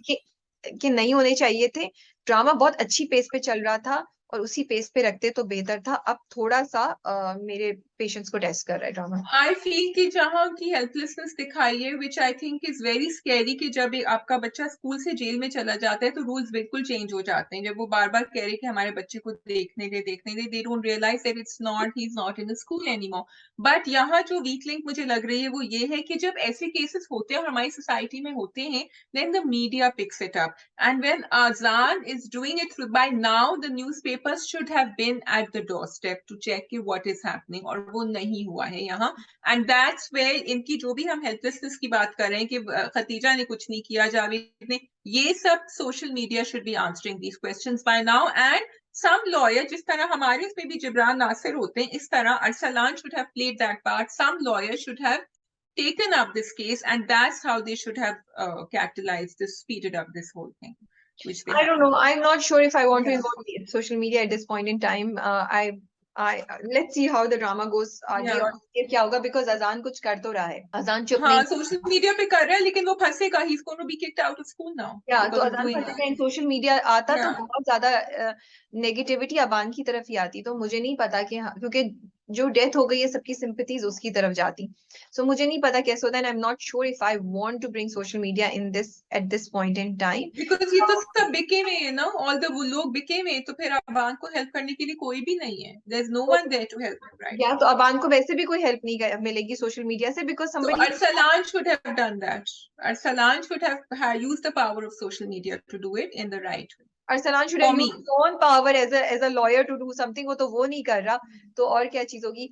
कि नहीं होने चाहिए थे। ड्रामा बहुत अच्छी पेस पे चल रहा था और उसी पेस पे रखते तो बेहतर था। अब थोड़ा सा मेरे पेशेंस को टेस्ट कर रहा है ड्रामा। आई फील कि जहाँ की हेल्पलेसनेस दिखाई है, which I think is very scary, कि जब आपका बच्चा स्कूल से जेल में चला जाता है तो रूल्स बिल्कुल चेंज हो जाते हैं। जब वो बार बार कह रहे कि हमारे बच्चे को देखने they don't realize that it's not, he is not in school anymore. But यहाँ जो वीक लिंक मुझे लग रही है वो ये है कि जब ऐसे केसेस होते हैं और हमारी सोसाइटी में होते हैं, then the media picks it up, and when Azan is doing it, by now the newspapers should have been at the doorstep to check what is happening, और वो नहीं हुआ है यहाँ। एंड दैट्स वेयर इनकी जो भी हम हेल्पलेसनेस की बात कर रहे हैं कि खतीजा ने कुछ नहीं किया, जावेद ने, ये सब social media should be answering these questions by now. And some lawyer, जिस तरह हमारे इसमें भी जिब्रान नासिर होते हैं, इस तरह Arsalan should have played that part. Some lawyer should have taken up this case, and that's how they should have capitalized this, speeded up this whole thing, which they I don't know. haven't. I'm not sure if I want to Yeah. involve social media at this point in time. Let's see how the drama goes आगे Yeah. और फिर क्या होगा, because अजान कुछ कर तो रहा है। अजान चुप हाँ, नहीं। सोशल मीडिया पे कर रहा है, लेकिन वो फंसेगा, he's going to be kicked out of school now या तो because of अजान doing फंसेगा इन that. सोशल मीडिया आता तो Yeah. बहुत ज्यादा नेगेटिविटी अबान की तरफ ही आती। तो मुझे नहीं पता कि क्योंकि जो डेथ हो गई है सबकी सिंपैथीज उसकी तरफ जाती। सो मुझे नहीं पता कैसे होता है। I am not sure if I want to bring social media in this at this point in time. Because ये तो सब बिके हुए हैं ना, ऑल द वो लोग बिके हुए हैं, तो फिर अबान को हेल्प करने के लिए कोई भी नहीं है, there is no one there to help right या नाउ। तो अबान को वैसे भी कोई हेल्प नहीं मिलेगी सोशल मीडिया से, because So somebody Arsalan should have done that. Arsalan should have used the power of social media to do it in the right way. Arsalan should For have me. Used his own power as a lawyer to do something. वो तो वो नहीं कर रहा, तो और क्या चीज होगी।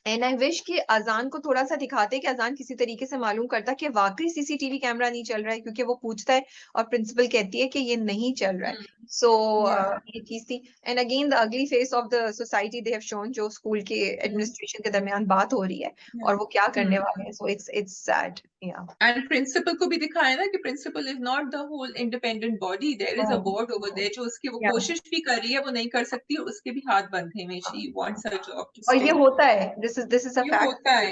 एंड आई विश कि अजान को थोड़ा सा दिखाते कि अजान किसी तरीके से मालूम करता कि वाकई सीसीटीवी कैमरा नहीं चल रहा है, क्योंकि वो पूछता है और प्रिंसिपल कहती है कि ये नहीं चल रहा है। सो Yeah. ये चीज थी। And again the ugly face of the society they have shown, जो स्कूल के एडमिनिस्ट्रेशन के दरमियान बात हो रही है और Yeah. वो क्या करने वाले हैं। So it's sad. Yeah and principal को भी दिखाया ना कि principal is not the whole independent body, there is a board over there जो उसकी वो या कोशिश भी कर रही है, वो नहीं कर सकती, और उसके भी हाथ बंधे हुए, she wants her job to और स्टे। ये होता है। दिस इज अ ये फैक्ट। होता है।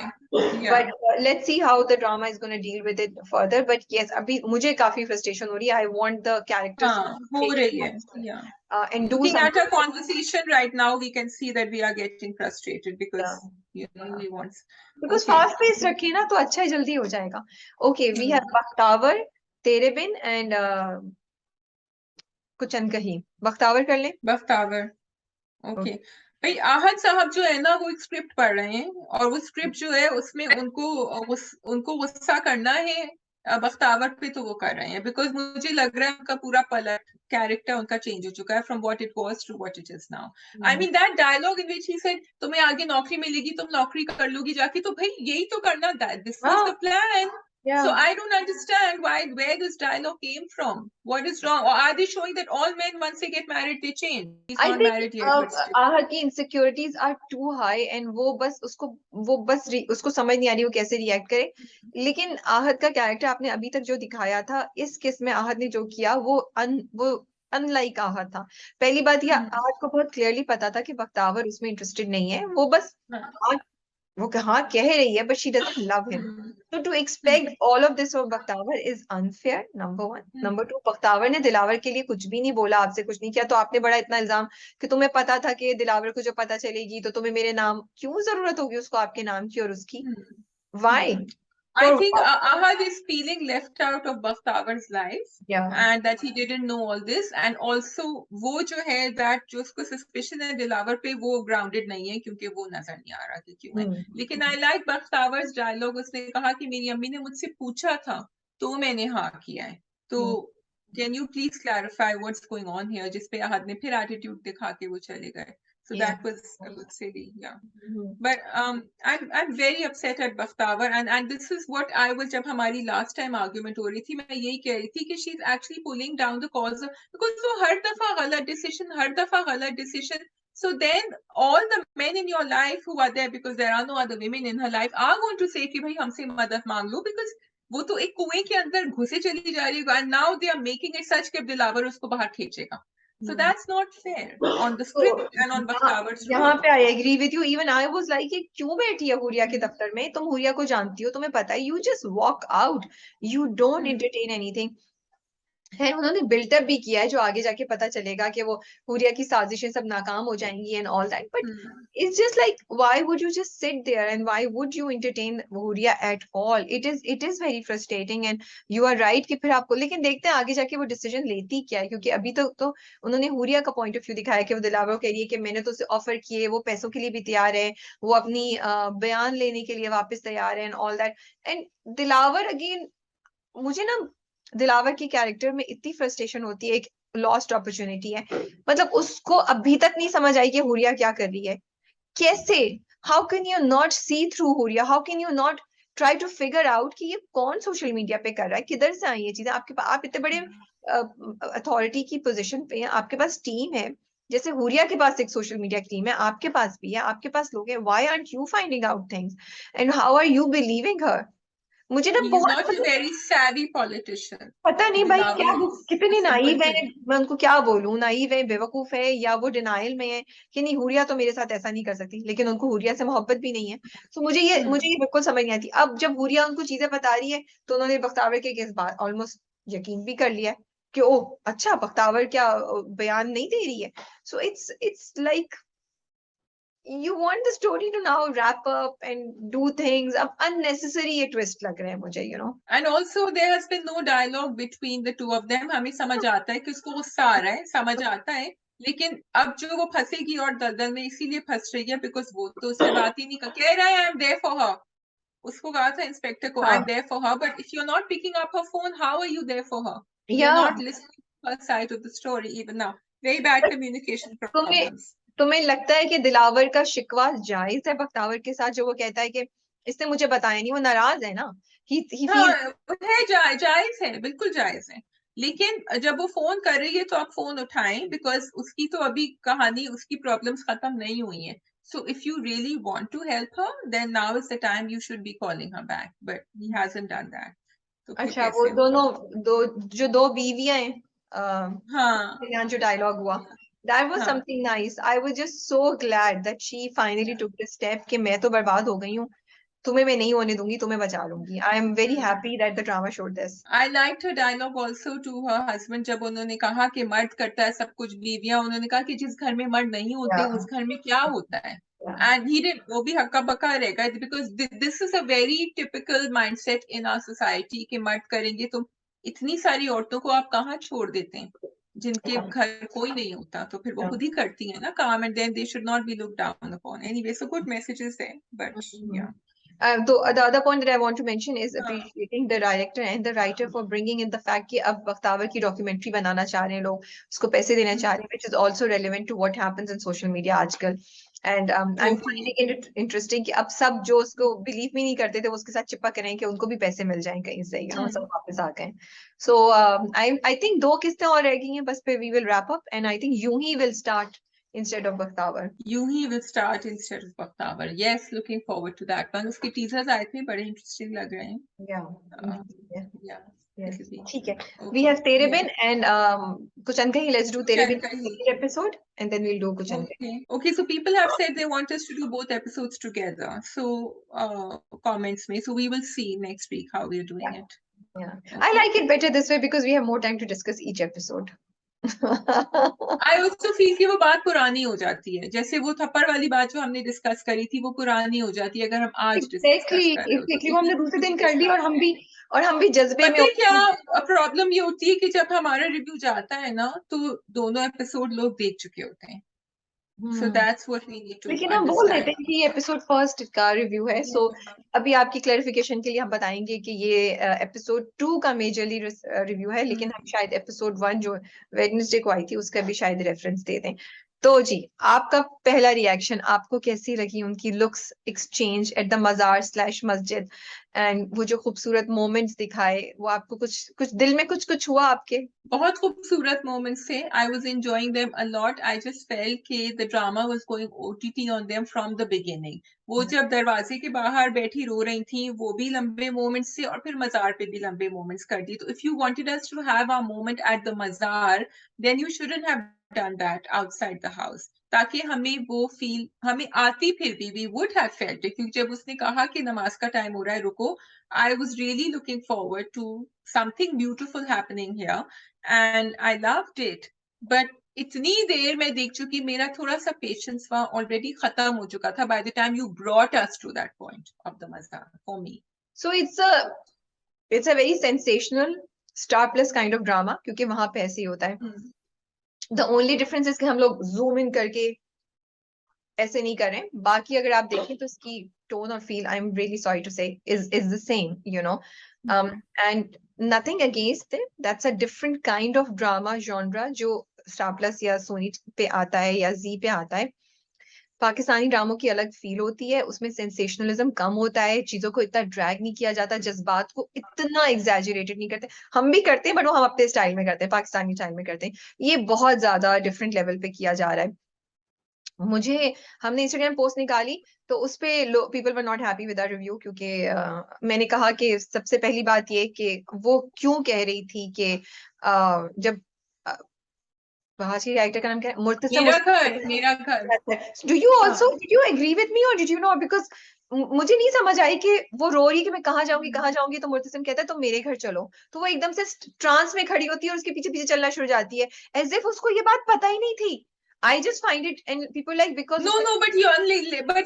या But let's see how the drama is going to deal with it further. But yes, अभी मुझे काफी frustration हो रही है। I want the characters to हाँ, हो take रही है। या and do looking at something. our conversation right now, we can see that we are getting frustrated because Yeah. we want. Because Okay. fast pace रखे ना तो अच्छा जल्दी हो जाएगा। Okay, we have Hmm. Bakhtawar, तेरे बिन and कुछ अनकही। बख्तावर कर लें। बख्तावर। ओके। भाई आहद साहब जो है ना, वो एक स्क्रिप्ट पढ़ रहे हैं, और वो स्क्रिप्ट जो है उसमें उनको गुस्सा करना है बख्तावर पे, तो वो कर रहे हैं, बिकॉज मुझे लग रहा है उनका पूरा पलट कैरेक्टर उनका चेंज हो चुका है from what it was to what it is now. I mean that dialogue in which he said तुम्हें आगे नौकरी मिलेगी, तुम नौकरी कर लोगी जाके, तो भाई यही तो करना, this was the plan. Yeah. So I don't understand where this dialogue came from. What is wrong? Or are they showing that all men once they get married they change? He's I not think married yet, but still. आहत की insecurities are too high and वो बस उसको समझ नहीं आ रही वो कैसे रिएक्ट करे। लेकिन आहत का कैरेक्टर आपने अभी तक जो दिखाया था, इस केस में आहत ने जो किया वो अनलाइक आहत था। पहली बात यह, आहत को बहुत क्लियरली पता था कि बख्तावर उसमें इंटरेस्टेड नहीं है। वो बस वो हाँ कह रही है, but she doesn't love him. So to expect all of this from Bakhtawar is unfair, number one. Number two, Bakhtawar ने दिलावर के लिए कुछ भी नहीं बोला, आपसे कुछ नहीं किया, तो आपने बड़ा इतना इल्जाम कि तुम्हें पता था कि दिलावर को जो पता चलेगी तो तुम्हें मेरे नाम क्यों जरूरत होगी उसको आपके नाम की और उसकी। Why? I For think what? Ahad is feeling left out of Bakhtawar's life, Yeah. and that he didn't know all this, and also वो जो है that जो उसको suspicion है दिलावर पे, वो grounded नहीं है, क्योंकि वो नजर नहीं आ रहा कि क्यों है। लेकिन I like Bakhtawar's dialogue, उसने कहा कि मेरी अम्मी ने मुझसे पूछा था तो मैंने हाँ किया है। तो can you please clarify what's going on here? जिस पे आहद ने फिर attitude दिखा के वो चले गए। So Yeah. that was, I would say, yeah. Mhm. But I'm very upset at Bakhtavar, and this is what I was, जब हमारी last time argument हो रही थी, मैं यही कह रही थी कि she's actually pulling down the cause because वो हर दफा गलत decision. So then all the men in your life who are there, because there are no other women in her life, are going to say कि भाई हमसे मदद मांग लो, because वो तो एक कुएं के अंदर घुसे चली जा रही है, and now they are making it such कि दिलावर उसको बाहर खींचेगा. So that's not fair on the तो script and on Bakhtavar's यहाँ role. पे I agree with you. Even I was like, ये क्यों बैठी है हुरिया के हम्म। दफ्तर में? तुम हुरिया को जानती हो, तुम्हें पता है. You just walk out, you don't entertain anything. है, उन्होंने बिल्टअप भी किया है जो आगे जाके पता चलेगा कि वो हुरिया की साजिशें सब नाकाम हो जाएंगी and all that. But it's just like, why would you just sit there and why would you entertain Huria at all? It is very frustrating and you are right कि फिर आपको, लेकिन देखते हैं आगे जाके वो डिसीजन लेती क्या है, क्योंकि अभी तक तो उन्होंने हुरिया का पॉइंट ऑफ व्यू दिखाया कि वो दिलावर कह रही है कि मैंने तो उसे ऑफर किए, वो पैसों के लिए भी तैयार है, वो अपनी बयान लेने के लिए वापस तैयार है and all that. And Dilawar again, मुझे ना दिलावर की कैरेक्टर में इतनी फ्रस्ट्रेशन होती है, एक लॉस्ट अपॉर्चुनिटी है. मतलब उसको अभी तक नहीं समझ आई कि हुरिया क्या कर रही है. कैसे? How can you not see through Huriya? How can you not try to figure out कि ये कौन सोशल मीडिया पे कर रहा है, किधर से आई ये चीजें आपके पास? आप इतने बड़े अथॉरिटी की पोजीशन पे हैं, आपके पास टीम है, जैसे हुरिया के पास एक सोशल मीडिया की टीम है, आपके पास भी है, आपके पास लोग हैं. Why aren't you finding out things and how are you believing her? मुझे ना He is बहुत not a very savvy politician. पता नहीं भाई, दिलावर क्या वो is कितने a नाइव है, simpleton. मैं उनको क्या बोलूं, नाइव है, बेवकूफ है, या वो डिनाइल में है कि नहीं हुरिया तो मेरे साथ ऐसा नहीं कर सकती, लेकिन उनको हुरिया से मोहब्बत भी नहीं है. तो मुझे ये बिल्कुल समझ नहीं आती. अब जब हुरिया उनको चीजें बता रही है तो उन्होंने बख्तावर के केस बात ऑलमोस्ट यकीन भी कर लिया कि ओ अच्छा, बख्तावर क्या बयान नहीं दे रही है. So it's like you want the story to now wrap up and do things. अब unnecessary ये twist लग रहे हैं मुझे, you know. And also there has been no dialogue between the two of them. हमें समझ आता है कि उसको गुस्सा आ रहा है, समझ आता है, लेकिन अब जो वो फंसेगी और दलदल में इसीलिए फंस रही है बिकॉज वो तो उससे बात ही नहीं कर, कह रहा है I am there for her. उसको कहा था इंस्पेक्टर को I am there for her, but if you are not picking up her phone, how are you there for her? You are Yeah. Not listening to her side of the story even now. Very bad communication तुम्हें problems. तुम्हें लगता है कि दिलावर का शिकवा जायज है बख्तावर के साथ, जो वो कहता है कि इसने मुझे बताया नहीं? वो नाराज है ना. he feels हाँ है, जायज है, बिल्कुल जायज है, लेकिन जब वो फोन कर रही है तो आप फोन उठाएं बिकॉज उसकी तो अभी कहानी, उसकी प्रॉब्लम्स खत्म नहीं हुई हैं. So if you really want to help her, then now is the time you should be calling her back. But he hasn't done that. तो फिर अच्छा, वो कैसे दोनों होगा? दो बीवियां हैं, हाँ यहाँ जो डायलॉग हुआ, that was हाँ something nice. I was just so glad that she finally took the step कि मैं तो बर्बाद हो गई हूँ, तुम्हें मैं नहीं होने दूंगी, तुम्हें बचा लूंगी. I am very happy that the drama showed this. I liked her dialogue also to her husband जब उन्होंने कहा कि मर्द करता है सब कुछ, बीवियां, उन्होंने कहा कि जिस घर में मर्द नहीं होते Yeah, उस घर में क्या होता है. yeah. And he did, वो भी हक्का बक्का रहेगा because this is a very typical mindset in our society कि मर्द करेंगे. तो इतनी सारी औरतों को आप कहाँ छोड़ देते हैं जिनके घर कोई नहीं होता, तो फिर वो खुद ही करती है ना काम, and then they should not be looked down upon. Anyway, so good messages there, but yeah. The other point that I want to mention is appreciating the director and the writer for bringing in the fact कि अब बख्तावर की documentary बनाना चाह रहे हैं लोग, उसको पैसे देना चाह रहे हैं, which is also relevant to what happens in social media आजकल. And I'm finding it interesting कि अब सब जो उसको बिलीव भी नहीं करते थे वो उसके साथ चिपक रहे हैं कि उनको भी पैसे मिल जाएं कहीं से, you know, सब वापस आ गए. So I think 2 किस्तें और रह गई हैं बस पे we will wrap up, and I think यूं ही will start instead of Bakhtawar. Yuhi will start instead of Bakhtavar. Yes, looking forward to that one. उसके teasers आए थे, बड़े interesting लग रहे हैं. Yeah. Yeah. Yes. It'll be ठीक है. okay. We have Tere Yeah. Bin and Kuchan Kahi. Let's do Tere Bin Kuchan Kahi. episode and then we'll do Kuchan Kahi. Okay. Okay. So people have said they want us to do both episodes together. So comments में. So we will see next week how we are doing it. Yeah. Okay. I like it better this way because we have more time to discuss each episode. I also feel कि वो बात पुरानी हो जाती है, जैसे वो थप्पड़ वाली बात जो हमने डिस्कस करी थी वो पुरानी हो जाती है अगर हम आज डिस्कस कर रहे हो. Exactly. वो हमने दूसरे दिन कर ली और हम भी जज्बे में. पता है क्या प्रॉब्लम ये होती है कि जब हमारा रिव्यू जाता है ना तो दोनों एपिसोड लोग देख चुके होते हैं. So that's what we need to लेकिन हम बोल देते understand. हैं कि ये एपिसोड फर्स्ट का रिव्यू है. सो अभी आपकी क्लैरिफिकेशन के लिए हम बताएंगे कि ये एपिसोड 2 का मेजरली रिव्यू है, लेकिन हम शायद एपिसोड 1 जो वेडनेसडे को आई थी उसका भी शायद रेफरेंस दे दें. तो जी, आपका पहला रिएक्शन, आपको कैसी लगी उनकी लुक्स एक्सचेंज एट द मजार स्लैश मस्जिद, एंड वो जो खूबसूरत मोमेंट्स दिखाए, वो आपको कुछ कुछ दिल में कुछ कुछ हुआ आपके? बहुत खूबसूरत मोमेंट्स थे. I was enjoying them a lot. I just felt कि the drama was going OTT on them from the beginning. वो जब दरवाजे के बाहर बैठी रो रही थी, वो भी लंबे मोमेंट्स थे और फिर मजार पे भी लंबे मोमेंट्स कर दी. तो if you wanted us to have a moment at the मजार, then you shouldn't have done that outside the house. ताकि हमें वो फील हमें आती फिर भी we would have felt it. क्योंकि जब उसने कहा कि नमाज का टाइम हो रहा है रुको, I was really looking forward to something beautiful happening here. And I loved it. But इतनी देर मैं देख चुकी, मेरा थोड़ा सा पेशेंस वहां ऑलरेडी खत्म हो चुका था by the time you brought us to that point of the mazar for me. So it's a very sensational Star Plus kind of drama, क्योंकि वहां पे ऐसे ही होता है. The only difference is कि हम लोग zoom in करके ऐसे नहीं कर रहे हैं. बाकी अगर आप देखें तो इसकी टोन और feel, I am really sorry to say, is the same, you know. And nothing against it, that's a different kind of drama genre जो स्टार प्लस या सोनी पे आता है या जी पे आता है. पाकिस्तानी ड्रामों की अलग फील होती है, उसमें सेंसेशनलिज्म कम होता है, चीजों को इतना ड्रैग नहीं किया जाता, जज्बात को इतना एग्जैजरेटेड नहीं करते. हम भी करते हैं बट वो हम अपने स्टाइल में करते हैं, पाकिस्तानी स्टाइल में करते हैं. ये बहुत ज्यादा डिफरेंट लेवल पे किया जा रहा है. मुझे हमने इंस्टाग्राम पोस्ट निकाली तो उस पे people were not happy with our review, क्योंकि मैंने कहा कि सबसे पहली बात ये कि वो क्यों कह रही थी कि जब वहाज की राइटर का नाम क्या है, मुर्तसिम. मेरा घर. Do you also, did you agree with me और डिड यू नॉट? बिकॉज मुझे नहीं समझ आई कि वो रो रही कि मैं कहाँ जाऊंगी, तो मुर्तसिम कहता है तो मेरे घर चलो, तो वो एकदम से ट्रांस में खड़ी होती है और उसके पीछे पीछे चलना शुरू हो जाती है, एज इफ उसको ये बात पता ही नहीं थी. I just find it, and people like, because no, but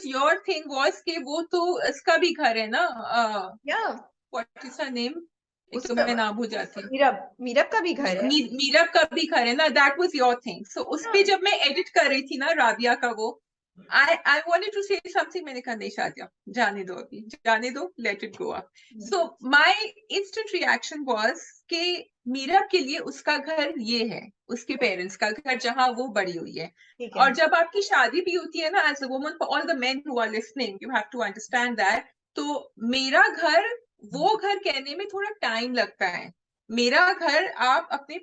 your thing was कि वो तो इसका भी घर है ना. yeah, what is her name? एक तो उसका मैं नाम भूल जाती हूँ. मीरब का भी घर है. मीरब का भी घर है ना. that was your thing. So उस पे जब मैं एडिट कर रही थी ना राबिया का वो, I wanted to say something. मैंने कहा नहीं शादिया, जाने दो अभी, जाने दो, let it go up. So my instant reaction was कि मीरब के लिए उसका घर ये है, उसके पेरेंट्स का घर जहां वो बड़ी हुई है. और जब आपकी शादी भी होती है ना, as a woman, for all the men who are listening, you have to understand that. तो मेरा घर, वो घर कहने में थोड़ा टाइम लगता है. मेरा घर आप अपने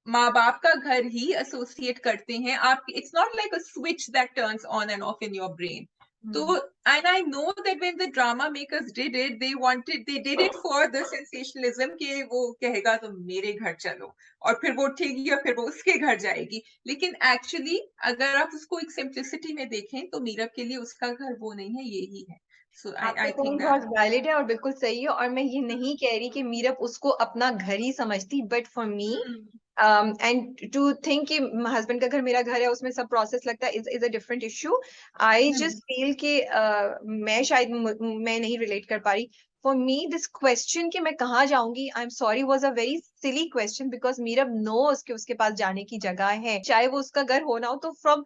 माँ बाप का घर ही एसोसिएट करते हैं आप. It's not like a switch that turns on and off in your brain. तो and I know that when the drama makers did it, they did it for the sensationalism कि वो कहेगा तो मेरे घर चलो, और फिर वो उठेगी और फिर वो उसके घर जाएगी. लेकिन एक्चुअली अगर आप उसको एक सिंप्लिसिटी में देखें तो मीरब के लिए उसका घर वो नहीं है, यही है. So I think that बहुत वैलिड है और बिल्कुल सही है, और मैं ये नहीं कह रही कि मीरब उसको अपना घर ही समझती, but for me and to think कि हस्बैंड का घर मेरा घर है, उसमें सब प्रोसेस लगता है, is a different issue. I just feel कि मैं शायद मैं नहीं रिलेट कर पा रही. फॉर मी दिस क्वेश्चन कि मैं कहाँ जाऊंगी, I am sorry, was a very silly question, because Meerab knows कि उसके पास जाने की जगह है, चाहे वो उसका घर हो ना हो. तो from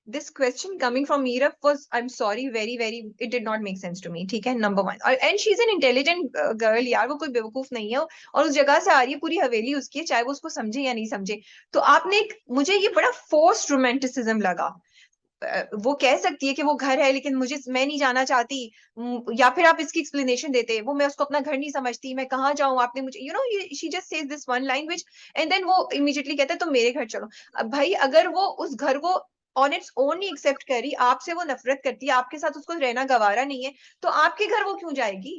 this question coming from Meerab was, I'm sorry, very very, it did not make sense to me. ठीक है, number one. And she's an intelligent girl यार, वो कोई बेवकूफ नहीं है, और उस जगह से आ रही है, पूरी हवेली उसकी है, चाहे वो उसको समझे या नहीं समझे. तो आपने मुझे ये बड़ा फोर्स्ड रोमांटिसिज्म लगा. वो कह सकती है कि वो घर है लेकिन मैं नहीं जाना चाहती, या फिर आप इसकी एक्सप्लेनेशन देते, वो मैं उसको अपना घर नहीं समझती, मैं कहाँ जाऊं, आपने मुझे, you know, she just says this one line which, and then वो इमीडिएटली कहता है तो मेरे घर चलो. अब भाई, अगर वो उस घर को ऑन इट्स ओन नहीं एक्सेप्ट करी, आपसे वो नफरत करती है, आपके साथ उसको रहना गवारा नहीं है, तो आपके घर वो क्यों जाएगी?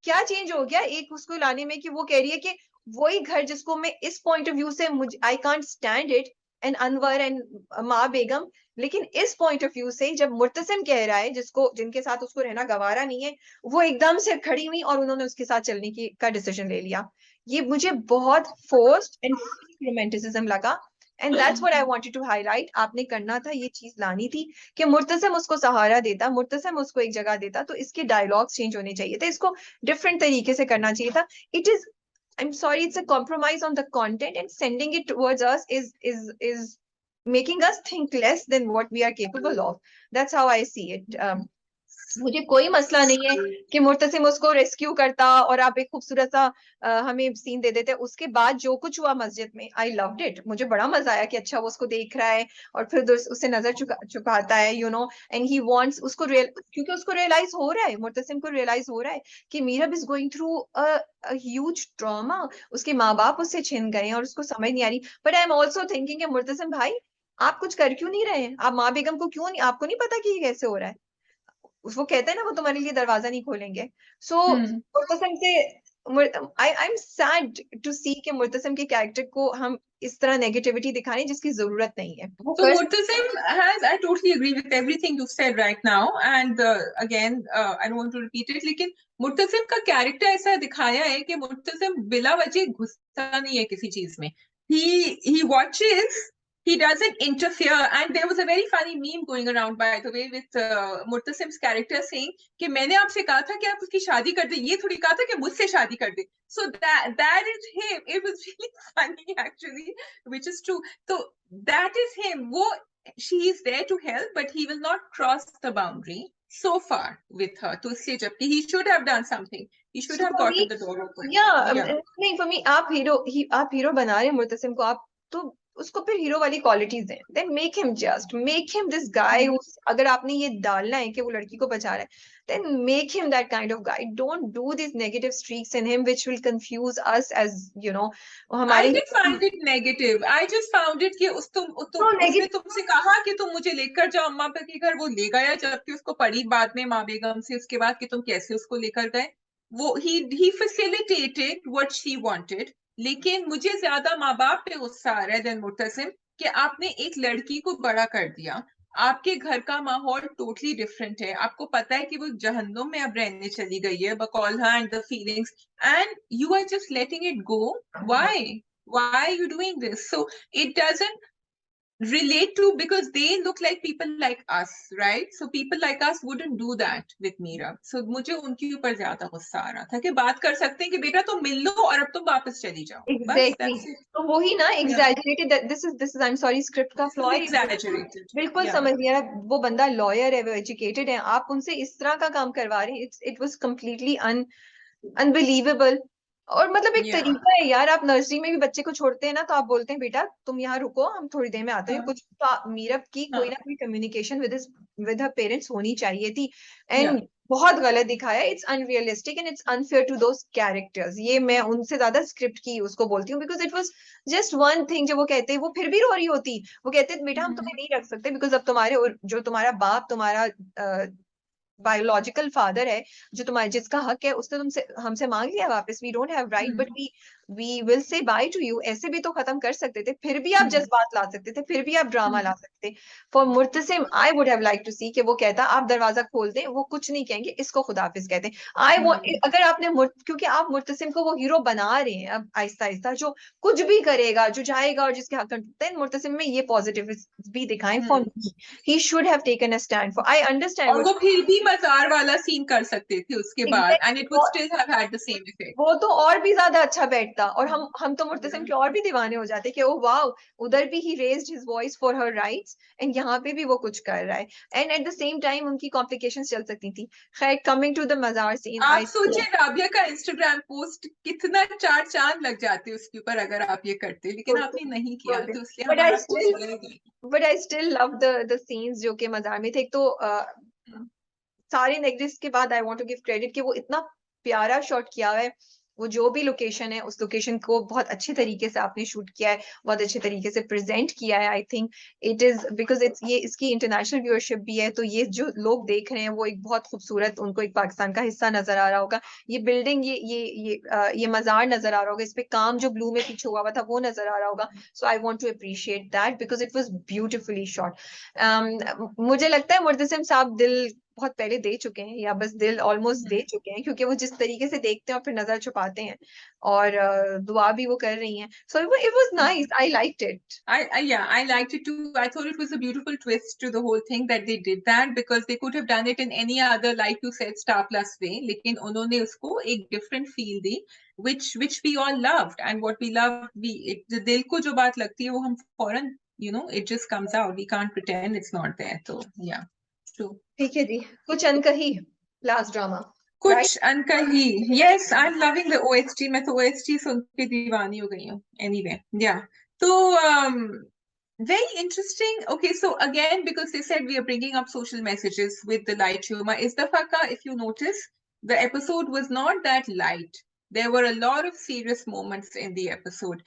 क्या चेंज हो गया एक उसको लाने में कि वो कह रही है कि वही घर जिसको मैं इस पॉइंट ऑफ व्यू से मुझे I can't stand it, and Anwar and माँ बेगम, लेकिन इस पॉइंट ऑफ व्यू से जब मुर्तसिम कह रहा है, जिनके साथ उसको रहना गवारा नहीं है, वो एकदम से खड़ी हुई और उन्होंने उसके साथ चलने का डिसीजन ले लिया. ये मुझे बहुत फोर्स्ड एंड रोमांटिसिज्म लगा, and that's what I wanted to highlight. आपने करना था, ये चीज लानी थी कि मुर्तसिम उसको सहारा देता, मुर्तसिम उसको एक जगह देता, तो इसके डायलॉग्स चेंज होने चाहिए थे, इसको डिफरेंट तरीके से करना चाहिए था. It is, I'm sorry, it's a compromise on the content, and sending it towards us is making us think less than what we are capable of. That's how I see it. मुझे कोई मसला नहीं है कि मुर्तसिम उसको rescue करता और आप एक खूबसूरत सा हमें सीन दे देते। उसके बाद जो कुछ हुआ मस्जिद में, आई लव्ड इट। मुझे बड़ा मजा आया कि अच्छा वो उसको देख रहा है और फिर उससे नजर चुकाता है, you know, and he wants उसको क्योंकि उसको रियलाइज हो रहा है, मुर्तसिम को रियलाइज हो रहा है कि Meerab is going through a huge trauma. उसके माँ बाप उससे छिन गए हैं और उसको समझ नहीं आ रही। But I am also thinking कि मुर्तसिम भाई, आप कुछ कर क्यों नहीं रहे हैं? आप माँ बेगम को क्यों नहीं, आपको नहीं पता कि ये कैसे हो रहा है? वो कहते हैं ना, वो तुम्हारे लिए दरवाजा नहीं खोलेंगे। सो मुर्तसिम से आई एम सैड टू सी के मुर्तसिम के कैरेक्टर को हम इस तरह नेगेटिविटी दिखा रहे हैं जिसकी जरूरत नहीं है। वो So कर Murtasim has, I totally agree with everything you've said right now, and again, I don't want to repeat it, लेकिन मुर्तसिम का कैरेक्टर ऐसा दिखाया है कि मुर्तसिम बिला वजह घुसता नहीं है किसी चीज में. He watches, he doesn't interfere, and there was a very funny meme going around, by the way, with Murtasim's character saying कि मैंने आपसे कहा था कि आप उसकी शादी कर दे, ये थोड़ी कहा था कि मुझसे शादी कर दे. So that is him. It was really funny actually, which is true. So that is him. वो, she is there to help, but he will not cross the boundary so far with her. तो इसलिए जबकि he should have done something. He should So have for gotten me, the door open. yeah, Yeah. नहीं, for me, आप hero बना रहे हैं मुर्तसिम को, आप तो उसको फिर हीरो वाली क्वालिटीज दें। Then make him just, make him this guy. अगर आपने ये डालना है कि वो लड़की को बचा रहा है, then make him that kind of guy. Don't do this negative streaks in him which will confuse us as you know I हमारे। didn't find it negative. I just found it कि तो उसने नेगेटिव, तुमसे कहा कि तुम मुझे लेकर जाओ अम्मा पे के घर, वो ले गया, जबकि उसको पड़ी बाद में माँ बेगम से उसके बाद कि तुम कैसे उसको लेकर गए. वो he facilitated what she wanted. लेकिन मुझे ज्यादा माँ बाप पे गुस्सा आ रहा है देन मुर्तसिम कि आपने एक लड़की को बड़ा कर दिया. आपके घर का माहौल टोटली डिफरेंट है. आपको पता है कि वो जहन्नुम में अब रहने चली गई है, बकौल her and the feelings, and you are just letting it go. Why are you doing this? So it doesn't relate to, because they look like people like us, right? So people like us wouldn't do that with Meera. So मुझे उनके ऊपर ज्यादा गुस्सा आ रहा था कि बात कर सकते हैं कि बेटा तुम मिल लो और अब तुम वापस चली जाओ, बस एग्जैक्टली। that's it. तो वही ना, Yeah, exaggerated, this is I am sorry, script का this फ्लॉ is है। exaggerated. बिल्कुल Yeah. समझ लिया। वो बंदा लॉयर है, वो एजुकेटेड है, आप उनसे इस तरह का काम करवा रहे हैं। It was completely unbelievable. और मतलब एक Yeah. तरीका है यार, आप नर्सरी में भी बच्चे को छोड़ते हैं ना, तो आप बोलते हैं बेटा तुम यहाँ रुको, हम थोड़ी देर में आते हैं, कुछ तो मीरब की कोई ना कोई कम्युनिकेशन विद हर पेरेंट्स होनी चाहिए थी। Yeah. एंड बहुत गलत दिखाया। It's unrealistic and it's unfair to those characters. ये मैं उनसे ज्यादा स्क्रिप्ट की उसको बोलती हूँ, because it was just one thing. जब वो कहते हैं, वो फिर भी रो रही होती, वो कहते हैं बेटा हम तुम्हें नहीं रख सकते, बिकॉज अब तुम्हारे जो तुम्हारा बाप, तुम्हारा बायोलॉजिकल फादर है, जो तुम्हारे जिसका हक है, उसने तुमसे हमसे मांग लिया वापस। We don't have right, but we will say bye to you. ऐसे भी तो खत्म कर सकते थे, फिर भी आप जज्बात ला सकते थे, फिर भी आप ड्रामा ला सकते थे। For Murtasim I would have like to see कि वो कहता आप दरवाजा खोल दें, वो कुछ नहीं कहेंगे, इसको खुदाफिज कहते हैं। अगर आपने क्योंकि आप मुर्तसिम को वो हीरो बना रहे हैं अब आहिस्ता आहिस्ता, जो कुछ भी करेगा, जो जाएगा और जिसके हक, देन मुर्तसिम में ये पॉजिटिव भी दिखाएं। For me he should have taken a stand for, I understand और वो फिर भी मजार वाला सीन कर सकते थे उसके बाद, and it would still have had the same effect. वो तो और भी ज्यादा अच्छा बैठता। और हम तो मुर्तसिम के और भी दीवाने हो जाते कि ओ वाओ, उधर भी he raised his voice for her rights, and यहाँ पे भी वो कुछ कर रहा है। And at the same time उनकी कॉम्प्लिकेशंस चल सकती थी। खैर, coming to the mazar scene, आप सोचिए राबिया का इंस्टाग्राम पोस्ट कितना 4 चांद लग जाते उसके ऊपर अगर आप ये करते, लेकिन आपने नहीं किया, तो इसलिए बट आई हमारा स्टिल पोस्ट गया गया. But I still love the scenes जो कि मजार में थे। एक तो सारे नेगेटिव्स के बाद I want to give credit कि वो इतना प्यारा शॉट किया हुआ है। वो जो भी लोकेशन है, उस लोकेशन को बहुत अच्छे तरीके से आपने शूट किया है, बहुत अच्छे तरीके से प्रेजेंट किया है। I think it is because ये इसकी इंटरनेशनल व्यूअरशिप भी है, तो ये जो लोग देख रहे हैं वो एक बहुत खूबसूरत, उनको एक पाकिस्तान का हिस्सा नजर आ रहा होगा। ये बिल्डिंग, ये मजार नजर आ रहा होगा, इस पे काम जो ब्लू में पीछे हुआ था वो नजर आ रहा होगा। So I want to appreciate that because it was beautifully shot. मुझे लगता है मुर्तसिम साहब दिल बहुत पहले दे चुके हैं, या बस दिल ऑलमोस्ट दे चुके हैं, क्योंकि वो जिस तरीके से देखते हैं और फिर नजर छुपाते हैं, और दुआ भी वो कर रही हैं। So it was nice, I liked it. I liked it too. I thought it was a beautiful twist to the whole thing that they did that, because they could have done it in any other, like you said, Star Plus way. लेकिन उन्होंने उसको एक different feel the, which we all loved, and what we loved, दिल को जो बात लगती है वो हम फौरन, it just comes out. We can't pretend it's not there. So yeah. true. ठीक है जी, कुछ अनकही लास्ट ड्रामा, कुछ राइट? अनकही. Yes, I'm loving the OST. मैं तो OST सुन के दीवानी हो गई हूँ. Anyway, yeah. तो very interesting. Okay, so again, because they said we are bringing up social messages with the light humor. Istafaka, if you notice, the episode was not that light. There were a lot of serious moments in the episode.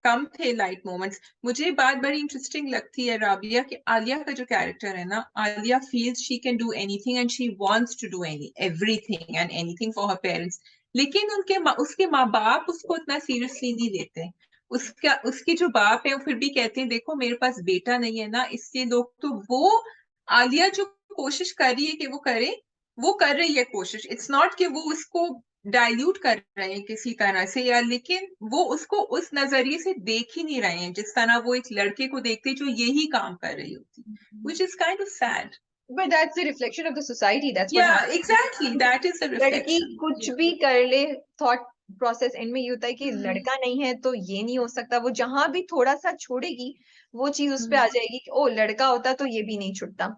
कम थे light moments. मुझे बात बड़ी interesting लगती है राबिया कि आलिया का जो character है ना, Alia feels she can do anything and she wants to do everything and anything for her parents. लेकिन उसके माँ बाप उसको इतना सीरियसली नहीं लेते. उसके जो बाप है वो फिर भी कहते हैं देखो मेरे पास बेटा नहीं है ना, इसलिए लोग. तो वो आलिया जो कोशिश कर रही है कि वो कर रही है कोशिश. इट्स नॉट कि वो उसको डाइल्यूट कर रहे हैं किसी तरह से, या लेकिन वो उसको उस नजरिए से देख ही नहीं रहे हैं जिस तरह वो एक लड़के को देखते जो यही काम कर रही होती, which is kind of sad. But that's the reflection of the society. That's what Yeah, happens. exactly. That is the लड़की reflection. कुछ भी कर ले, थॉट प्रोसेस एंड में ये होता है कि लड़का नहीं है तो ये नहीं हो सकता. वो जहां भी थोड़ा सा छोड़ेगी वो चीज उस पे आ जाएगी कि ओ लड़का होता तो ये भी नहीं छुटता.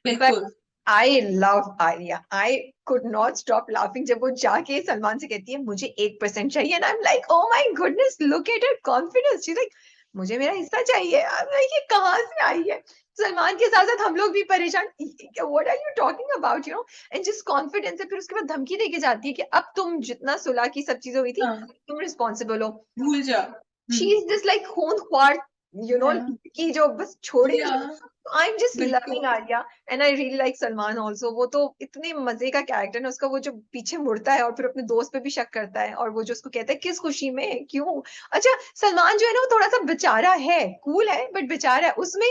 बिल्कुल. I love Alia. I could not stop laughing जब वो जाके सलमान से कहती है मुझे 1% चाहिए. And I am like oh my goodness, look at her confidence. She like मुझे मेरा हिस्सा चाहिए. आई एम लाइक ये कहाँ से आई है? सलमान के साथ साथ हम लोग भी परेशान, what are you talking about, you know. And जिस कॉन्फिडेंस है, फिर उसके बाद धमकी देके जाती है कि अब तुम जितना सुलह की सब चीजें हुई थी तुम रिस्पॉन्सिबल हो. भूल जा. शी इज दिस लाइक खून ख्वार, यू नो, की जो बस छोड़ेगी. I'm just loving Arya and I really like Salman also. वो तो इतने मजे का कैरेक्टर है उसका. वो जो पीछे मुड़ता है और फिर अपने दोस्त पे भी शक करता है और वो जो उसको कहता है किस खुशी में क्यों. अच्छा, सलमान जो है ना वो थोड़ा सा बेचारा है, कूल है बट बेचारा है. उसमें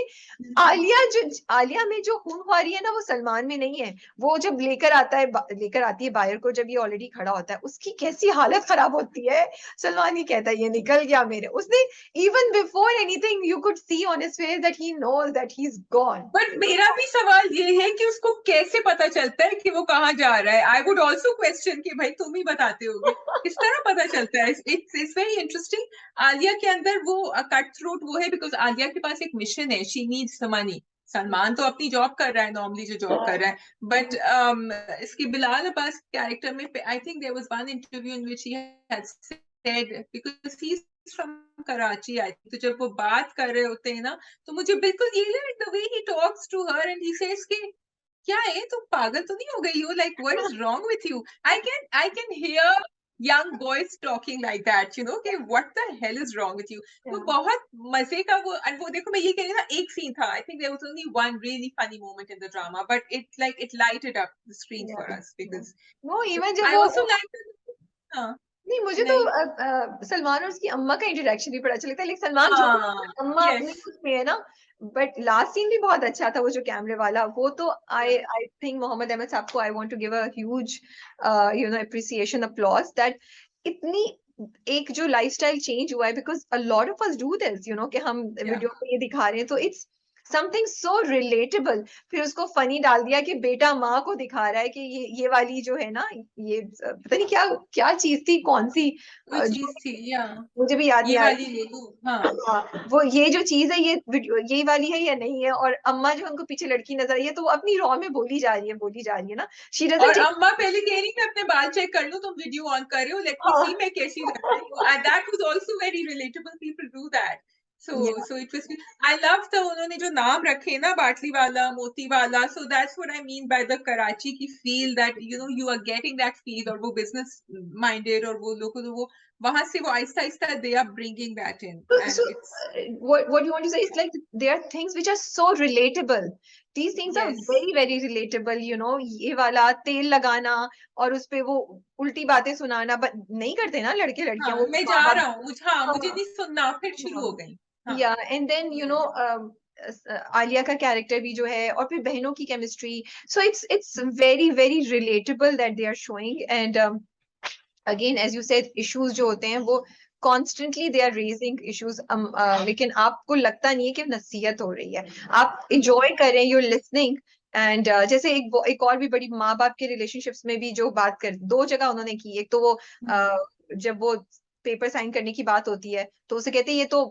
आलिया में जो खूनख्वारी है ना वो सलमान में नहीं है. वो जब लेकर आती है बायर को, जब ये ऑलरेडी खड़ा होता है उसकी कैसी हालत खराब होती है. सलमान ही कहता है ये निकल गया मेरे. उसने even before anything you could see on his face that he knows that he is gone. But मेरा भी सवाल ये है कि उसको कैसे पता चलता है कि वो कहाँ जा रहा है. आई वुड ऑल्सो क्वेश्चन कि भाई तुम ही बताते होगे किस तरह पता चलता है. It's very interesting. आलिया के अंदर वो कट थ्रोट वो है बिकॉज आलिया के पास एक मिशन है. She needs the money. Salman तो अपनी जॉब कर रहा है नॉर्मली जो जॉब कर रहा है. बट इसके बिलाल अब्बास कैरेक्टर में I think there was one interview in which he had said because he is from Karachi. I think तो जब वो बात कर रहे होते हैं ना तो मुझे बिल्कुल ये लग the way he talks to her and he says कि क्या है तुम पागल तो नहीं हो गई हो, like what is wrong with you. I can hear young boys talking like that, you know, कि what the hell is wrong with you. वो बहुत मजे का वो. and वो देखो मैं ये कह रही था एक सीन था. I think there was only one really funny moment in the drama but it lighted up the screen for us because no, even जब I वो also liked it. नहीं, मुझे तो सलमान और उसकी अम्मा का इंटरेक्शन भी बड़ा अच्छा लगता है. लेकिन सलमान जो अम्मा अपनी उसमें है ना, बट लास्ट सीन भी बहुत अच्छा था वो जो कैमरे वाला. वो तो आई थिंक मोहम्मद अहमद साहब को I want to give a huge you know appreciation, applause that इतनी एक जो लाइफस्टाइल चेंज हुआ है. Because a lot of us do this, you know, कि हम वीडियो पे ये दिखा रहे हैं तो इट्स समथिंग सो रिलेटेबल. फिर उसको फनी डाल दिया कि बेटा माँ को दिखा रहा है कि ये वाली जो है ना, ये पता नहीं क्या क्या चीज थी, कौन सी चीज थी. मुझे भी याद नहीं आ रही. हाँ, वो ये जो चीज है ये वाली है या नहीं है. और अम्मा जो उनको पीछे लड़की नजर आई है तो वो अपनी रॉ में बोली जा रही है ना. She doesn't. और अम्मा पहले कह रही मैं अपने बाल चेक कर लूं, तुम वीडियो ऑन कर रहे हो, लेट मी सी मैं कैसी लग रही हूं. And that was also very relatable. People do that. So it was. I love the उन्होंने जो नाम रखे ना, बाटली वाला, मोती वाला. So that's what I mean by the Karachi की feel, that you know you are getting that feel. और वो business minded और वो लोग वो वहां से वो आहिस्ता they are bringing that in. And so what you want to say is like there are things which are so relatable. These things are very very relatable, you know. ये वाला तेल लगाना और उसपे वो उल्टी बातें सुनाना, बट नहीं करते ना लड़के लड़कियां. वो मैं जा रहा हूँ, मुझे नहीं सुनना, फिर शुरू हो गई. Yeah and then you know Alia का कैरेक्टर भी जो है और फिर बहनों की chemistry. So it's very very relatable that they are showing. And again as you said, issues जो होते हैं वो constantly they are raising issues. लेकिन आपको लगता नहीं है कि नसीहत हो रही है. आप इंजॉय कर रहे हैं, यूर लिसनिंग. एंड जैसे एक और भी बड़ी माँ बाप के रिलेशनशिप्स में भी जो बात कर, दो जगह उन्होंने की. एक तो वो जब वो पेपर साइन करने की बात होती है तो उसे कहते हैं ये तो,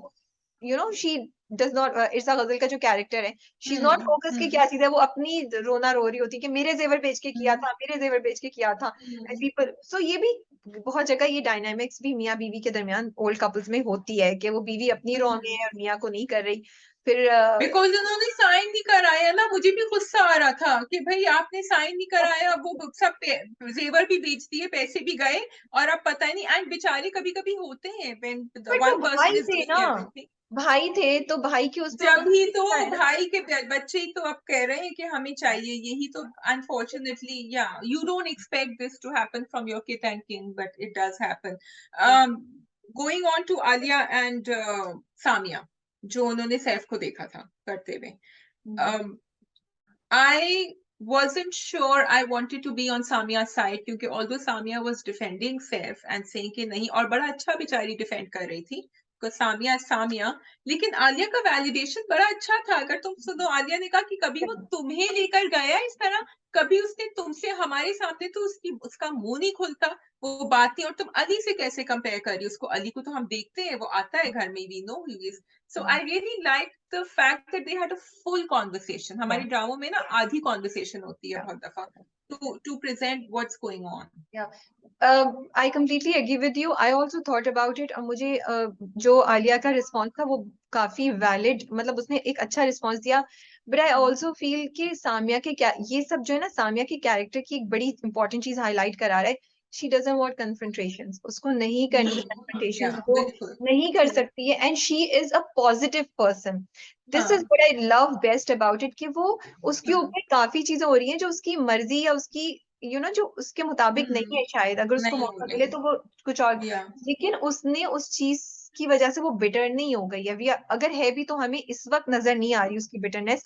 you know, she does not, Irsa Ghazal का जो कैरेक्टर है, शी इज नॉट फोकस कि क्या चीज है, वो अपनी रोना रो रही होती है कि मेरे जेवर बेच के किया था, मेरे जेवर बेच के किया था, एंड पीपल, सो ये भी बहुत जगह ये डायनामिक्स भी मियाँ बीवी के दरमियान ओल्ड कपल्स में होती है कि वो बीवी अपनी रो में है और मियाँ को नहीं कर रही। फिर बिकॉज उन्होंने साइन नहीं कराया ना, मुझे भी गुस्सा आ रहा था कि भाई आपने साइन नहीं कराया, वो सब जेवर भी बेच दिए, पैसे भी गए, और अब पता ही नहीं, एंड बेचारे कभी कभी होते हैं व्हेन बट वो वन पर्सन भाई इज थे ना, डूइंग एवरीथिंग। भाई थे तो भाई की उस पर जब ही तो है ना। भाई के बच्चे ही तो अब कह रहे हैं कि हमें चाहिए, यही तो unfortunately, yeah you don't expect this to happen from your kid and king, but it does happen. Going on to Alia and Samia, जो उन्होंने सैफ को देखा था करते हुए, I wasn't sure I wanted to be on Samia's side, क्योंकि although Samia was defending Saif and saying कि नहीं, और बड़ा अच्छा बेचारी डिफेंड कर रही थी, because Samia is Samia, लेकिन आलिया का वैलिडेशन बड़ा अच्छा था। अगर तुम सुनो, आलिया ने कहा कि कभी वो तुम्हें लेकर गया इस तरह, कभी उसने तुमसे, हमारे सामने तो उसका मुंह नहीं खुलता, वो बात नहीं, और तुम अली से कैसे कंपेयर कर रही हो उसको? अली को तो हम देखते हैं, वो आता है घर में, we know he is. So I really liked the fact that they had a full conversation. हमारे ड्रामों में ना आधी कॉन्वर्सेशन होती है बहुत दफा, to present what's going on. I completely agree with you. I also thought about it. और मुझे जो आलिया का रिस्पॉन्स था वो काफी वैलिड, मतलब उसने एक अच्छा रिस्पॉन्स दिया। बट आई ऑल्सो फील कि सामिया के क्या, ये सब जो है ना, सामिया के कैरेक्टर की एक बड़ी इंपॉर्टेंट चीज हाईलाइट करा रहा है। शी डजंट वांट कन्फ्रंटेशंस, उसको नहीं करनी कन्फ्रंटेशंस, Yeah, वो बिल्कुल। नहीं कर सकती है, and she is a positive person. This is हाँ, what I love best about it, कि वो उसके हाँ, ऊपर काफी चीजें हो रही हैं जो उसकी मर्जी या उसकी जो उसके मुताबिक नहीं है, शायद अगर उसको नहीं मौका हो मिले रही। तो वो कुछ और, Yeah, लेकिन उसने उस चीज की वजह से वो बिटर नहीं हो गई है। अगर है भी तो हमें इस वक्त नजर नहीं आ रही उसकी बिटरनेस।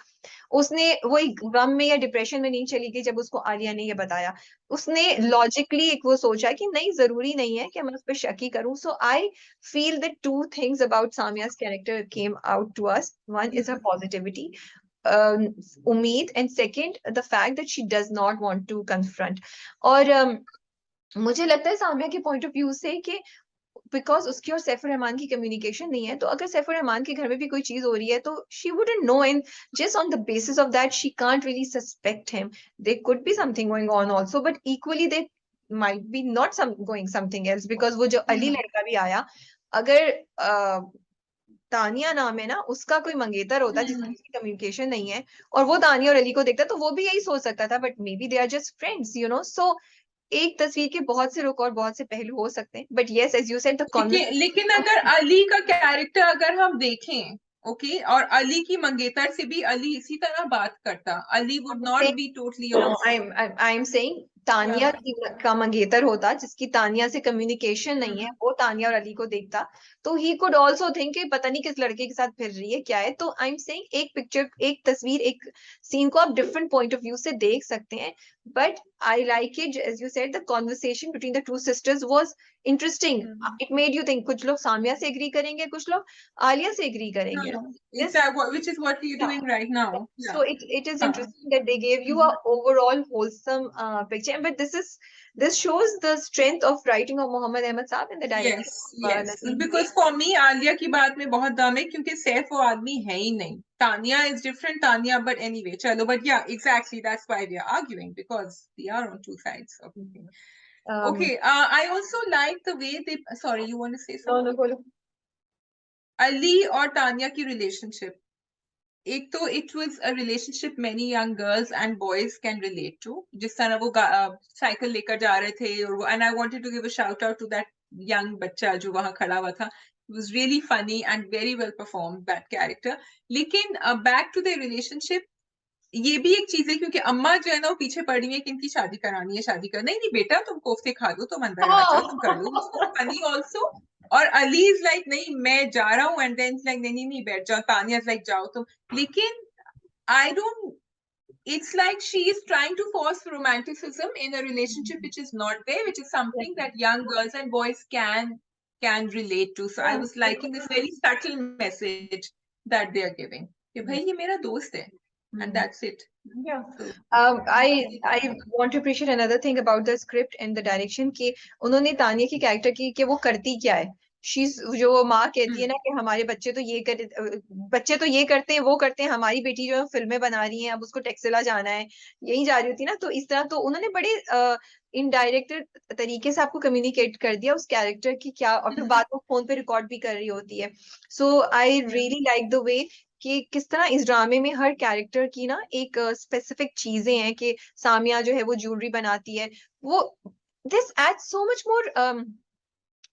उसने वो एक गम में या डिप्रेशन में नहीं चली गई जब उसको आलिया ने ये बताया। उसने लॉजिकली एक वो सोचा कि नहीं, जरूरी नहीं है कि मैं उस पर शक ही करूं। So I feel that two things about सामिया's character came out to us. One is her positivity, उम्मीद, and second the fact that she does not want to confront. और मुझे लगता है सामिया के पॉइंट ऑफ व्यू से कि बिकॉज उसकी और सैफुर रहमान की कम्युनिकेशन नहीं है, तो अगर सैफुर रहमान के घर में भी कोई चीज हो रही है तो she wouldn't know, and just on the basis of that she can't really suspect him. There could be something going on also, but equally they might be not going something else, because वो जो अली लड़का भी आया, अगर तानिया नाम है ना, उसका कोई मंगेतर होता जिसकी कम्युनिकेशन नहीं है, और वो तानिया और अली को देखता, तो वो भी यही सोच सकता था, but maybe they are just friends, so एक तस्वीर के बहुत से रुख और बहुत से पहलू हो सकते हैं। But yes, as you said, the लेकिन अगर अली का कैरेक्टर अगर हम देखें, ओके, और अली की मंगेतर से भी अली इसी तरह बात करता, Ali would not be totally on. I am saying Tania का मंगेतर होता जिसकी तानिया से कम्युनिकेशन नहीं है, वो तानिया और अली को देखता, तो ही कुड ऑल्सो थिंक पता नहीं किस लड़के के साथ फिर रही है, क्या है। तो आई एम सेइंग एक पिक्चर, एक तस्वीर, एक सीन को आप डिफरेंट पॉइंट ऑफ व्यू से देख सकते हैं। But I like it, as you said, the conversation between the two sisters was interesting. It made you think, कुछ लोग सामिया से एग्री करेंगे, कुछ लोग आलिया से एग्री करेंगे। Which is what you're doing right now. So it is interesting that they gave you a overall wholesome picture, but this shows the strength of writing of Muhammad Ahmad Saab and the direction of Yes, Naseem because Sheikh. for me Alia की बात में बहुत दम है, क्योंकि सैफ वो आदमी है ही नहीं। Tania is different, Tanya, but anyway, चलो, but yeah, exactly, that's why we are arguing, because we are on two sides of the thing. Okay, I also like the way they, sorry, you want to say No, something? no, बोलो। अली और तानिया की relationship, एक तो it was a relationship many young girls and boys can relate to, जिस तरह वो cycle लेकर जा रहे थे, और वो, and I wanted to give a shout out to that young बच्चा जो वहां खड़ा हुआ था, it was really funny and very well performed that character. लेकिन बैक टू द रिलेशनशिप, ये भी एक चीज है, क्योंकि अम्मा जो है ना वो पीछे पड़ी हुई है कि इनकी शादी करानी है, शादी कर, नहीं नहीं बेटा तुम कोफ्ते खा लो, तुम अंदर आ जाओ, तुम कर लो, फनी ऑल्सो। और अली इज लाइक नहीं मैं जा रहा हूँ, एंड देन लाइक नहीं नहीं नहीं बैठ जाओ, तानिया इज लाइक जाओ तुम। लेकिन I don't, it's like she is trying to force romanticism in a relationship which is not there, which is something that young girls and boys can relate to. So I was liking this very subtle message that they are giving. कि भाई ये मेरा दोस्त है, and that's it. Yeah. So, I want to appreciate another thing about the script and the direction, कि उन्होंने तानिया की character की कि वो करती क्या है, शीज जो वो माँ कहती है ना हम्म कि हमारे बच्चे तो ये करते हैं, वो करते हैं, हमारी बेटी जो है फिल्में बना रही है, अब उसको टेक्सला जाना है, यही जा रही होती है ना। तो इस तरह तो उन्होंने बड़े इनडायरेक्ट तरीके से आपको कम्युनिकेट कर दिया उस कैरेक्टर की क्या, और फिर बाद में फोन पे रिकॉर्ड भी कर रही होती है। So I really like the way कि किस तरह इस ड्रामे में हर कैरेक्टर की ना एक स्पेसिफिक चीजें हैं, कि सामिया जो है वो ज्वेलरी बनाती है, वो this add so much more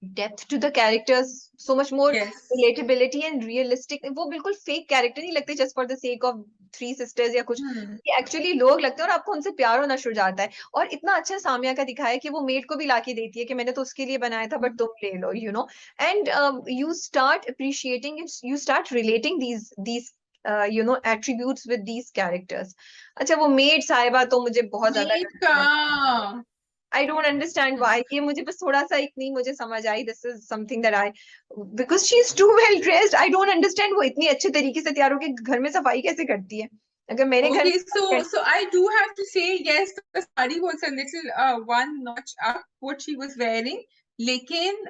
depth to the characters, so much more yes relatability and realistic. वो बिल्कुल फेक कैरेक्टर नहीं लगते just for the sake of three sisters या कुछ, हम्म ये एक्चुअली लोग लगते हैं और आपको उनसे प्यार होना शुरू हो जाता है। और इतना अच्छा सामिया का दिखाया है कि वो मेड को भी लाके देती है कि मैंने तो उसके लिए बनाया था बट तुम ले लो, you know. And you start appreciating it, you start relating these you know attributes with these characters. अच्छा वो मेड साहिबा तो मुझे बहुत ज्यादा मीत का I don't understand hmm, why, ये मुझे बस थोड़ा सा एक नहीं मुझे समझ आई, this is something that I, because she is too well dressed, I don't understand वो इतनी अच्छे तरीके से तैयार होकर घर में सफाई कैसे करती है। अगर मेरे घर okay, में so I do have to say yes, the sari was a little one notch up what she was wearing. Lekin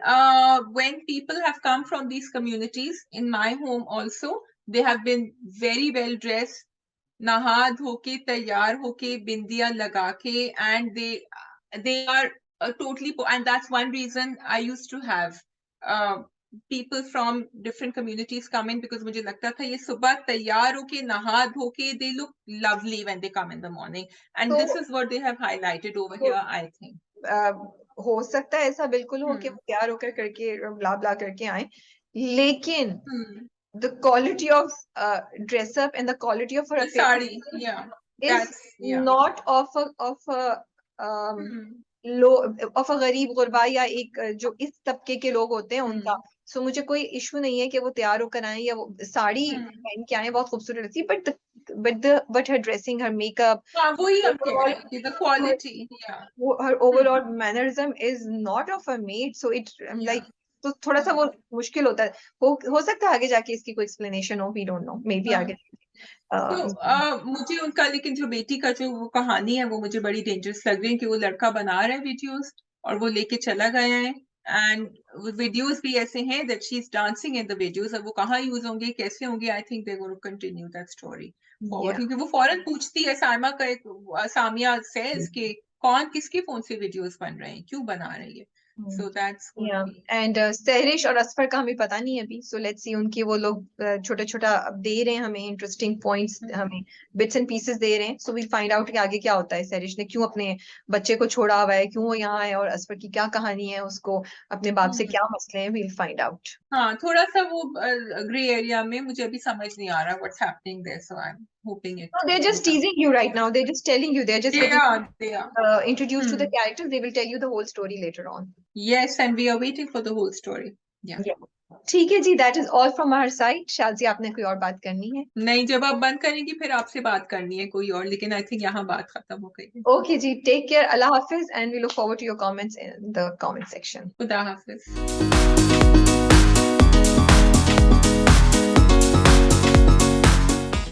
when people have come from these communities, in my home also, they have been very well dressed, नहा धो के तैयार होके बिंदिया लगा के, and they are totally and that's one reason I used to have people from different communities come in, because मुझे लगता था ये सुबह तैयार होके नहा धो के they look lovely when they come in the morning, and तो this is what they have highlighted over तो, here, I think. हो सकता है ऐसा बिल्कुल हो कि वो हम्म तैयार होकर करके ब्ला ब्ला करके आए, लेकिन हम्म the quality of dress up and the quality of her the appearance sari, yeah, is that's yeah. not of a hmm low of a गरीब गुरबा या एक जो इस तबके के लोग होते हैं उनका। हम्म सो मुझे कोई इशू नहीं है कि वो तैयार होकर आए या वो साड़ी हम्म पहन के आए, बहुत खूबसूरत लगती है, but her dressing, her makeup, हाँ वही हम कह रहे ओवरऑल हैं कि the quality, yeah. her overall mannerism is not of a maid, so it I'm Yeah. like, तो थोड़ा सा वो मुश्किल होता है। हो सकता है आगे जाके इसकी कोई एक्सप्लेनेशन हो, we don't know, maybe हाँ आगे। तो मुझे उनका, लेकिन जो बेटी का जो वो कहानी है वो मुझे बड़ी डेंजरस लग रही है, कि वो लड़का बना रहा है वीडियोस और वो लेके चला गया है, एंड वीडियोस भी ऐसे हैं that she is dancing in the videos. अब वो कहाँ यूज होंगे, कैसे होंगे, I think they gonna continue that story forward, yeah क्योंकि वो फौरन पूछती है साइमा का एक सामिया सेज कि कौन किसके फोन से वीडियोस बन रहे हैं, क्यों बना रही है, सो दैट्स गोना या बी। एंड सहरिश और असफर का हमें पता नहीं है अभी, सो लेट्स सी उनकी वो लोग छोटा छोटा अब दे रहे हैं हमें इंटरेस्टिंग पॉइंट्स, हमें बिट्स एंड पीसेस दे रहे हैं, सो वील फाइंड आउट कि आगे क्या होता है, सहरिश ने क्यों अपने बच्चे को छोड़ा हुआ है, क्यों वो यहाँ है, और असफर की क्या कहानी है, उसको अपने बाप से क्या मसले हैं, वील फाइंड आउट। हाँ थोड़ा सा वो ग्रे एरिया में मुझे अभी समझ नहीं आ रहा what's happening there, so I am hoping No, it they're just comes out. teasing you right now. They're just telling you. They're just getting They are. introduced to the Hmm. characters. They will tell you the whole story later on. Yes, and we are waiting for the whole story. Yeah. Yeah. ठीक है जी, that is all from our side. Shaji आपने कोई और बात करनी है? नहीं, जब आप बंद करेंगी फिर आपसे बात करनी है कोई और, लेकिन आई थिंक यहाँ बात खत्म हो गई है। Okay ji, take care. Allah Hafiz, and we look forward to your comments in the comment section. खुदा हाफिज।